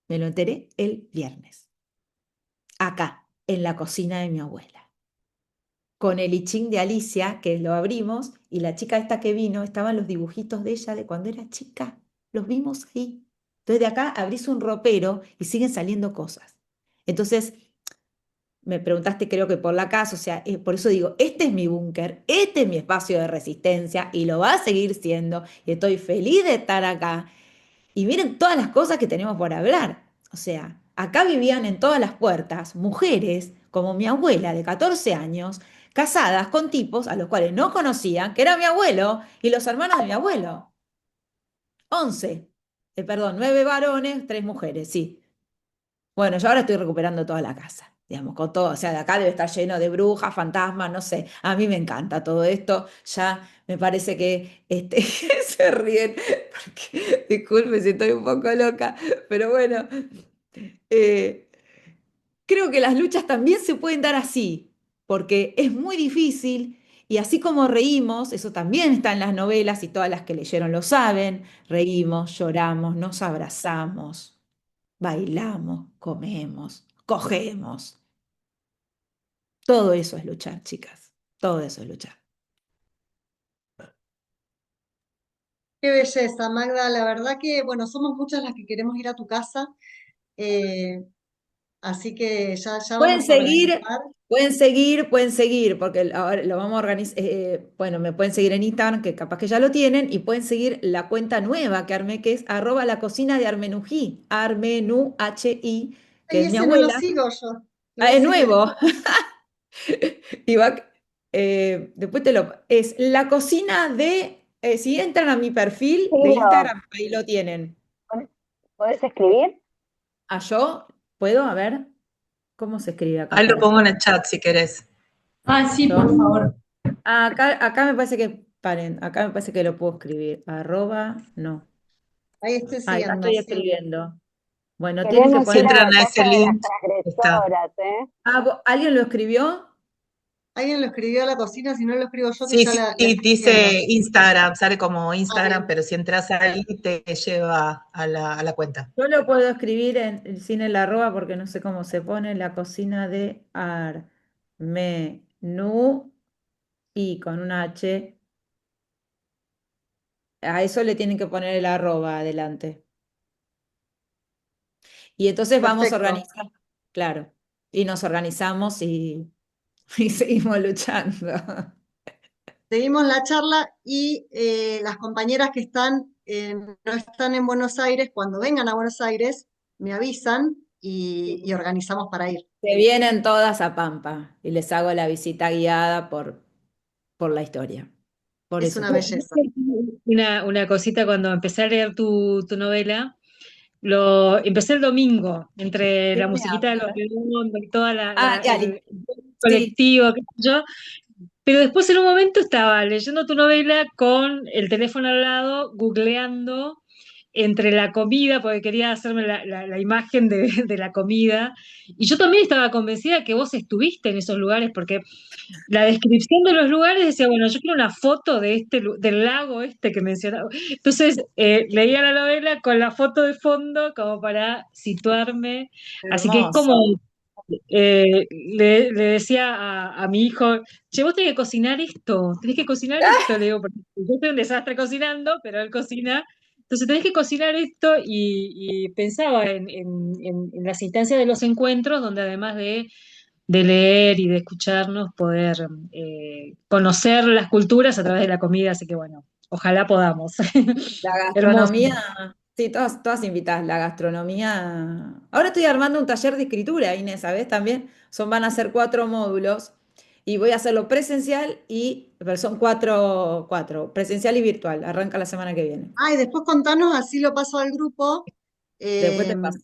B: Me lo enteré el viernes, acá, en la cocina de mi abuela, con el I Ching de Alicia, que lo abrimos, y la chica esta que vino, estaban los dibujitos de ella de cuando era chica, los vimos ahí. Entonces de acá abrís un ropero y siguen saliendo cosas. Entonces, me preguntaste creo que por la casa, o sea, por eso digo, este es mi búnker, este es mi espacio de resistencia y lo va a seguir siendo, y estoy feliz de estar acá. Y miren todas las cosas que tenemos por hablar. O sea, acá vivían en todas las puertas mujeres como mi abuela de 14 años, casadas con tipos a los cuales no conocían, que era mi abuelo y los hermanos de mi abuelo. 11, perdón, 9 varones, 3 mujeres, sí. Bueno, yo ahora estoy recuperando toda la casa, digamos, con todo, o sea, de acá debe estar lleno de brujas, fantasmas, no sé, a mí me encanta todo esto, ya me parece que se ríen, porque, disculpe si estoy un poco loca, pero bueno, eh, creo que las luchas también se pueden dar así, porque es muy difícil y así como reímos, eso también está en las novelas y todas las que leyeron lo saben, reímos, lloramos, nos abrazamos, bailamos, comemos, cogemos. Todo eso es luchar, chicas. Todo eso es luchar.
A: Qué belleza, Magda. La verdad que, bueno, somos muchas las que queremos ir a tu casa, eh, así que ya
B: Pueden
A: vamos a
B: seguir,
A: organizar.
B: pueden seguir, porque ahora lo vamos a organizar. Bueno, me pueden seguir en Instagram, que capaz que ya lo tienen, y pueden seguir la cuenta nueva que armé, que es @la cocina de Armenují, Armenuhi, que
A: Ay,
B: es mi
A: ese no lo
B: abuela.
A: sigo yo. Lo
B: Ah,
A: voy a
B: es
A: seguir.
B: nuevo. Y después es la cocina de, si entran a mi perfil de
C: Escribilo.
B: Instagram, ahí lo tienen.
C: ¿Podés escribir?
B: Yo puedo, a ver, ¿cómo se escribe acá
D: Ahí lo
B: para
D: pongo en el chat si querés.
F: Ah, sí, por
B: yo?
F: favor.
B: Acá me parece que, paren, acá me parece que lo puedo escribir. No.
A: Ahí estoy
B: Ahí la
A: siguiendo,
B: estoy
A: sí.
B: escribiendo. Bueno, tienen que
C: Queremos
D: Si
C: ir
B: poner.
C: a
D: entran
C: la
D: a
C: casa
D: ese
C: de las
D: link, está.
C: transgresoras, ¿eh?
B: ¿Alguien lo escribió?
A: Alguien lo escribió a la cocina, si no lo escribo yo, que
D: Sí,
A: ya
D: sí,
A: la
D: sí,
A: estoy viendo.
D: dice Instagram, sale como
A: Ah,
D: Instagram,
A: bien.
D: pero si entras ahí te lleva a la cuenta.
B: Yo lo puedo escribir sin el arroba porque no sé cómo se pone la cocina de Armenú y con una H. A eso le tienen que poner el arroba adelante. Y entonces vamos a
A: Perfecto.
B: organizar, claro, y nos organizamos y, y seguimos luchando.
A: Seguimos la charla y las compañeras que no están en Buenos Aires, cuando vengan a Buenos Aires, me avisan y organizamos para ir.
B: Se vienen todas a Pampa y les hago la visita guiada por la historia. Por
A: Es
B: eso
A: una
B: te...
A: belleza.
F: Una cosita, cuando empecé a leer tu novela, empecé el domingo, entre
B: ¿Qué
F: la
B: me
F: musiquita de los
B: hablas?
F: redondos y toda
B: Ah, Gali,
F: el
B: sí.
F: colectivo, qué sé yo. Pero después en un momento estaba leyendo tu novela con el teléfono al lado, googleando entre la comida, porque quería hacerme la imagen de la comida. Y yo también estaba convencida que vos estuviste en esos lugares, porque la descripción de los lugares decía, bueno, yo quiero una foto de del lago este que mencionaba. Entonces, leía la novela con la foto de fondo como para situarme. Así que es como,
B: Hermoso.
F: le decía a mi hijo, che, vos tenés que cocinar esto, tenés que cocinar esto, le digo, porque yo soy un desastre cocinando, pero él cocina. Entonces tenés que cocinar esto y pensaba en las instancias de los encuentros, donde además de leer y de escucharnos, poder conocer las culturas a través de la comida, así que bueno, ojalá podamos.
B: La
F: Hermoso.
B: gastronomía, sí, todas invitadas, la gastronomía. Ahora estoy armando un taller de escritura, Inés, ¿sabes? También van a ser 4 módulos y voy a hacerlo presencial pero son cuatro, presencial y virtual. Arranca la semana que viene.
A: Ah, y después contanos, así lo paso al grupo.
B: Después
A: Eh,
B: te paso.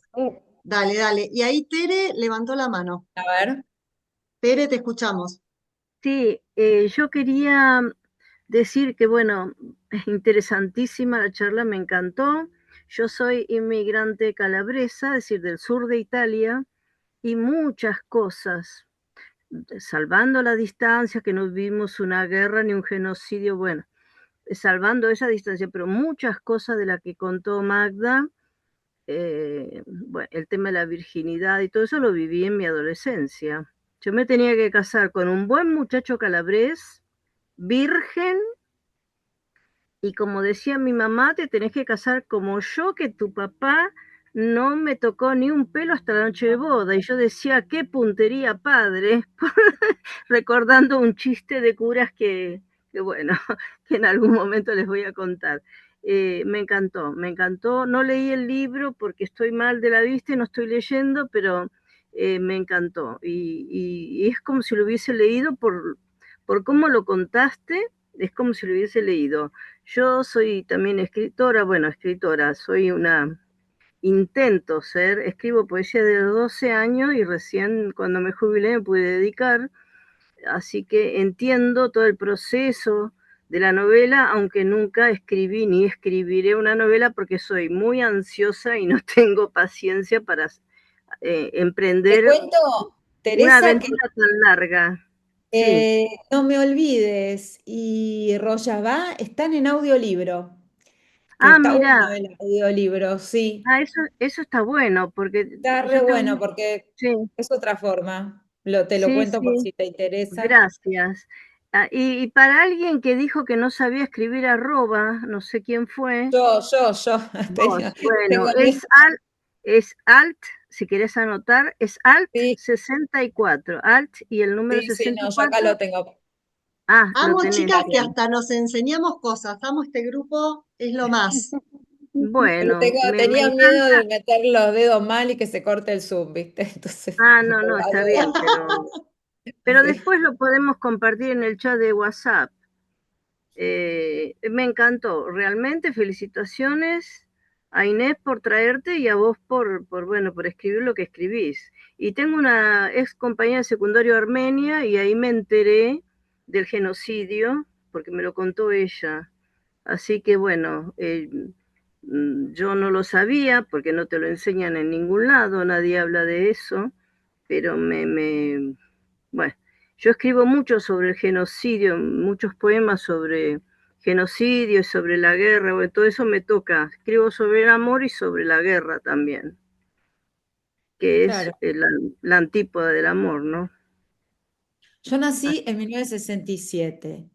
A: dale, dale. Y ahí Tere levantó la mano.
B: A ver.
A: Tere, te escuchamos.
G: Sí, yo quería decir que, bueno, es interesantísima la charla, me encantó. Yo soy inmigrante calabresa, es decir, del sur de Italia, y muchas cosas, salvando la distancia, que no vivimos una guerra ni un genocidio, bueno, salvando esa distancia, pero muchas cosas de las que contó Magda, bueno, el tema de la virginidad y todo eso lo viví en mi adolescencia. Yo me tenía que casar con un buen muchacho calabrés, virgen, y como decía mi mamá, te tenés que casar como yo, que tu papá no me tocó ni un pelo hasta la noche de boda. Y yo decía, qué puntería, padre, recordando un chiste de curas que bueno, que en algún momento les voy a contar. Me encantó, me encantó. No leí el libro porque estoy mal de la vista y no estoy leyendo, pero me encantó. Y es como si lo hubiese leído por cómo lo contaste, es como si lo hubiese leído. Yo soy también escritora, bueno, escritora, soy una, intento ser, escribo poesía de los 12 años y recién cuando me jubilé me pude dedicar, así que entiendo todo el proceso de la novela, aunque nunca escribí ni escribiré una novela porque soy muy ansiosa y no tengo paciencia para
B: Te
G: emprender
B: cuento,
G: una
B: Teresa, que
G: aventura tan larga. Sí.
B: no me olvides y Rojavá están en audiolibro, que
G: Ah,
B: está
G: mira,
B: bueno el audiolibro, sí.
G: eso está bueno, porque
B: Está re
G: yo tengo,
B: bueno porque
G: sí,
B: es otra forma. Te lo
G: sí,
B: cuento por
G: sí.
B: si te interesa.
G: Gracias. Ah, y para alguien que dijo que no sabía escribir arroba, no sé quién fue,
B: Yo,
G: vos, bueno,
B: tengo lista.
G: es alt, si querés anotar, es alt
B: Sí,
G: 64, alt y el número
B: sí,
G: sesenta
B: no,
G: y
B: yo acá
G: cuatro.
B: lo tengo.
G: Ah, lo
A: Amo,
G: tenés
A: chicas, que
G: bien.
A: hasta nos enseñamos cosas. Amo este grupo, es lo más.
B: Pero
G: Bueno, me
B: tenía miedo
G: encanta.
B: de meter los dedos mal y que se corte el Zoom, ¿viste? Entonces,
G: Ah,
B: por
G: no, no,
B: la
G: está
B: duda.
G: bien, pero
B: Sí.
G: después lo podemos compartir en el chat de WhatsApp. Me encantó, realmente felicitaciones a Inés por traerte y a vos bueno, por escribir lo que escribís. Y tengo una ex compañera de secundario armenia y ahí me enteré del genocidio, porque me lo contó ella. Así que bueno, yo no lo sabía porque no te lo enseñan en ningún lado, nadie habla de eso, pero bueno, Yo escribo mucho sobre el genocidio, muchos poemas sobre genocidio y sobre la guerra, bueno, todo eso me toca. Escribo sobre el amor y sobre la guerra también, que es
B: Claro.
G: la antípoda del amor, ¿no?
B: Yo nací
G: Así-
B: en 1967.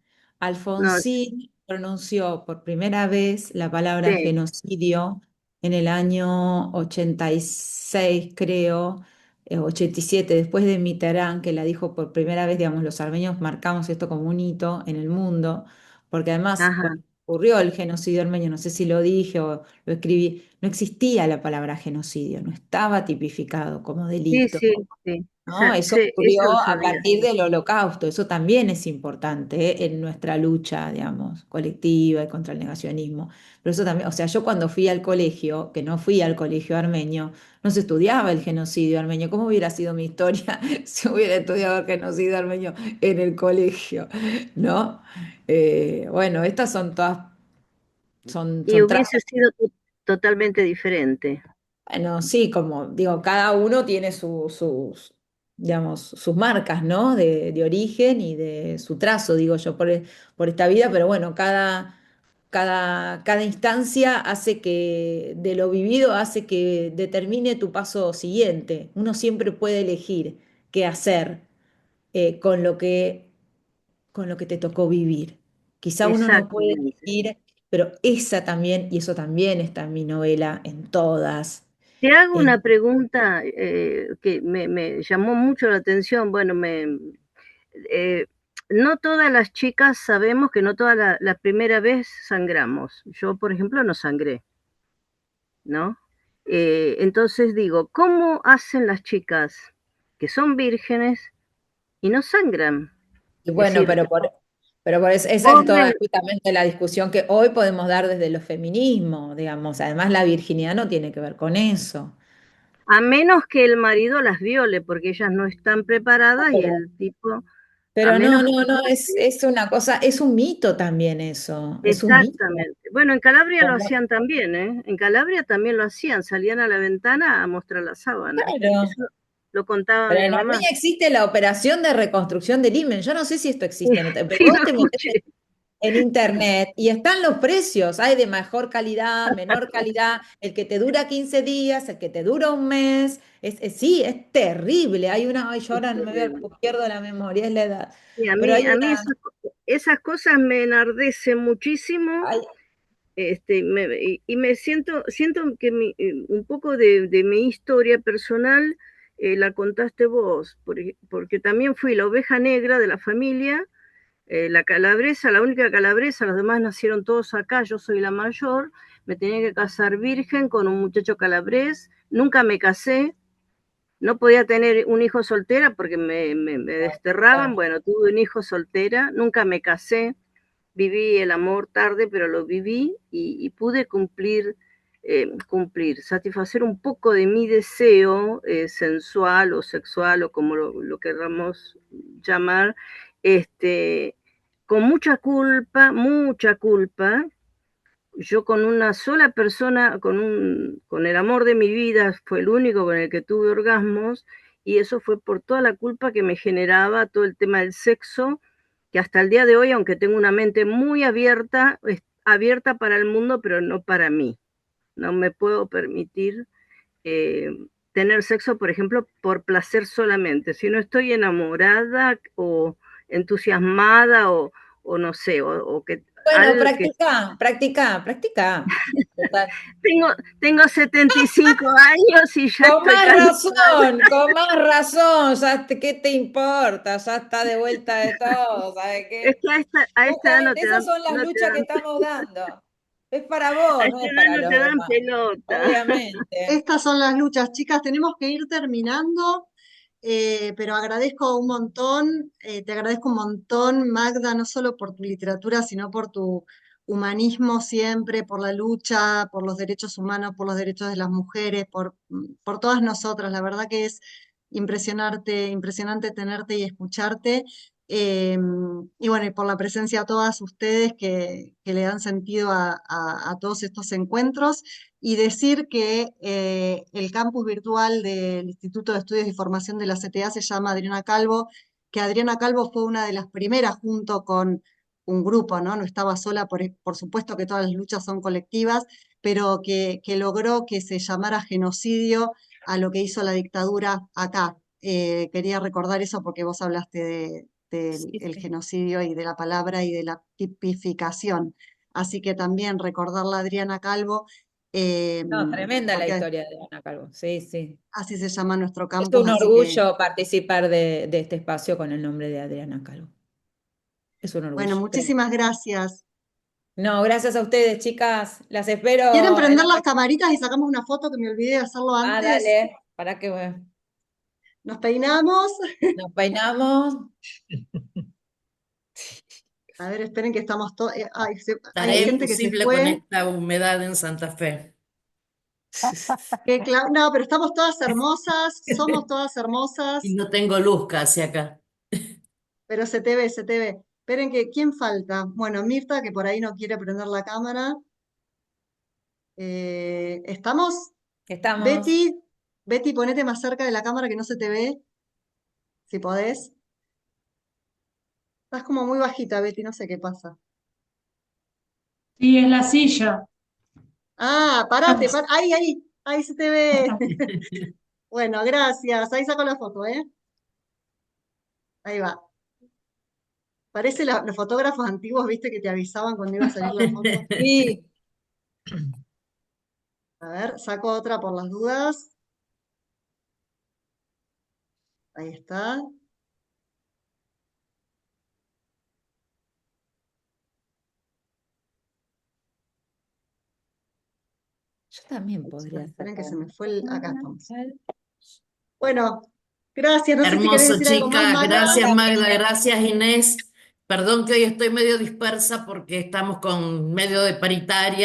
G: No,
B: Alfonsín pronunció por primera vez la palabra
G: sí,
B: genocidio en el año 86, creo, 87, después de Mitterrand, que la dijo por primera vez, digamos, los armenios marcamos esto como un hito en el mundo, porque además
G: ajá.
B: cuando ocurrió el genocidio armenio, no sé si lo dije o lo escribí, no existía la palabra genocidio, no estaba tipificado como
G: Sí,
B: delito.
G: sí, sí,
B: ¿No? Eso
G: sí,
B: ocurrió
G: eso lo
B: a
G: sabía.
B: partir del Holocausto, eso también es importante, en nuestra lucha, digamos, colectiva y contra el negacionismo. Pero eso también, o sea, yo cuando fui al colegio, que no fui al colegio armenio, no se estudiaba el genocidio armenio. ¿Cómo hubiera sido mi historia si hubiera estudiado el genocidio armenio en el colegio? ¿No? Bueno, estas son todas,
G: Y
B: son
G: hubiese sido totalmente diferente.
B: bueno, sí, como digo, cada uno tiene sus, digamos, sus marcas, ¿no? De origen y de su trazo, digo yo, por esta vida, pero bueno, cada instancia hace que, de lo vivido, hace que determine tu paso siguiente. Uno siempre puede elegir qué hacer con lo que te tocó vivir. Quizá uno no puede
G: Exactamente.
B: elegir, pero esa también, y eso también está en mi novela, en todas.
G: Te hago
B: Eh,
G: una pregunta que me llamó mucho la atención. Bueno, eh, no todas las chicas sabemos que no toda la primera vez sangramos. Yo, por ejemplo, no sangré, ¿no? Entonces digo, ¿cómo hacen las chicas que son vírgenes y no sangran?
B: Y
G: Es
B: bueno,
G: decir,
B: esa es toda
G: corren,
B: justamente la discusión que hoy podemos dar desde los feminismos, digamos. Además, la virginidad no tiene que ver con eso.
G: a menos que el marido las viole, porque ellas no están preparadas y el tipo, a
B: Pero no,
G: menos
B: no, no,
G: que...
B: es una cosa, es un mito también eso, es un mito.
G: Exactamente. Bueno, en Calabria lo
B: Como-
G: hacían también, ¿eh? En Calabria también lo hacían, salían a la ventana a mostrar la sábana.
B: Claro,
G: Eso lo contaba
B: pero
G: mi
B: en
G: mamá.
B: Armenia existe la operación de reconstrucción del himen. Yo no sé si esto
G: Sí,
B: existe, pero
G: sí, lo
B: vos te metés
G: escuché.
B: en internet y están los precios, hay de mejor calidad, menor calidad, el que te dura 15 días, el que te dura un mes, sí, es terrible, hay una, ay, yo
G: Es
B: ahora no me veo,
G: terrible.
B: pierdo la memoria, es la edad,
G: Y
B: pero hay
G: a mí
B: una,
G: esas cosas me enardecen muchísimo.
B: hay,
G: Y me siento que un poco de mi historia personal la contaste vos, porque también fui la oveja negra de la familia, la calabresa, la única calabresa, los demás nacieron todos acá, yo soy la mayor, me tenía que casar virgen con un muchacho calabrés, nunca me casé, no podía tener un hijo soltera porque me desterraban, bueno, tuve un hijo soltera, nunca me casé, viví el amor tarde, pero lo viví y pude satisfacer un poco de mi deseo sensual o sexual o como lo queramos llamar, este, con mucha culpa. Yo con una sola persona, con el amor de mi vida, fue el único con el que tuve orgasmos, y eso fue por toda la culpa que me generaba todo el tema del sexo, que hasta el día de hoy, aunque tengo una mente muy abierta, es abierta para el mundo, pero no para mí. No me puedo permitir eh, tener sexo, por ejemplo, por placer solamente. Si no estoy enamorada o entusiasmada o no sé, o que
B: bueno,
G: algo que
B: practica, total.
G: tengo, tengo 75 años y ya estoy cansada.
B: Con más razón, ¿qué te importa? Ya está de vuelta de todo, ¿sabes
G: Es
B: qué?
G: que a esta edad
B: Justamente esas son las luchas que estamos dando. Es para vos, no es para
G: no
B: los
G: te dan
B: demás,
G: pelota.
B: obviamente.
A: Estas son las luchas, chicas. Tenemos que ir terminando, pero agradezco un montón, te agradezco un montón, Magda, no solo por tu literatura, sino por tu humanismo siempre, por la lucha, por los derechos humanos, por los derechos de las mujeres, por todas nosotras. La verdad que es impresionante tenerte y escucharte. eh, y bueno, y por la presencia de todas ustedes que le dan sentido a todos estos encuentros y decir que el campus virtual del Instituto de Estudios y Formación de la CTA se llama Adriana Calvo que Adriana Calvo fue una de las primeras junto con un grupo, ¿no? No estaba sola, por supuesto que todas las luchas son colectivas, pero que logró que se llamara genocidio a lo que hizo la dictadura acá. Quería recordar eso porque vos hablaste del
B: Sí,
A: el
B: sí.
A: genocidio y de la palabra y de la tipificación. Así que también recordarla a Adriana Calvo,
B: No, tremenda la
A: porque
B: historia de Ana Calvo. Sí, sí.
A: así se llama nuestro
B: Es
A: campus,
B: un
A: así que,
B: orgullo participar de este espacio con el nombre de Adriana Calvo. Es un
A: bueno,
B: orgullo. Tremendo.
A: muchísimas gracias.
B: No, gracias a ustedes, chicas. Las
A: ¿Quieren
B: espero en
A: prender
B: la
A: las
B: próxima.
A: camaritas y sacamos una foto que me olvidé de hacerlo
B: Ah,
A: antes?
B: dale, para que
A: Nos peinamos.
B: nos peinamos.
A: A ver, esperen que estamos todos. Hay
H: Tarea
A: gente que se
H: imposible con
A: fue.
H: esta humedad en Santa Fe.
A: No, pero estamos todas hermosas, somos todas
H: Y
A: hermosas,
H: no tengo luz casi acá.
A: pero se te ve, se te ve. Esperen que, ¿quién falta? Bueno, Mirta, que por ahí no quiere prender la cámara. ¿Estamos?
B: Estamos.
A: Betty, Betty, ponete más cerca de la cámara que no se te ve, si podés. Estás como muy bajita, Betty, no sé qué pasa.
F: Sí, es la silla.
A: Ah, parate, ahí se te ve. Bueno, gracias. Ahí saco la foto, ¿eh? Ahí va. Parece los fotógrafos antiguos, viste, que te avisaban cuando iba a salir la foto.
B: Sí.
A: A ver, saco otra por las dudas. Ahí está.
B: Yo también
A: Ay,
B: podría
A: chicos, esperen que
B: sacar.
A: se me fue acá estamos. Bueno, gracias. No sé si querés
H: Hermoso,
A: decir algo más,
H: chicas.
A: Magda.
H: Gracias, Magda. Gracias, Inés. Perdón que hoy estoy medio dispersa porque estamos con medio de paritaria y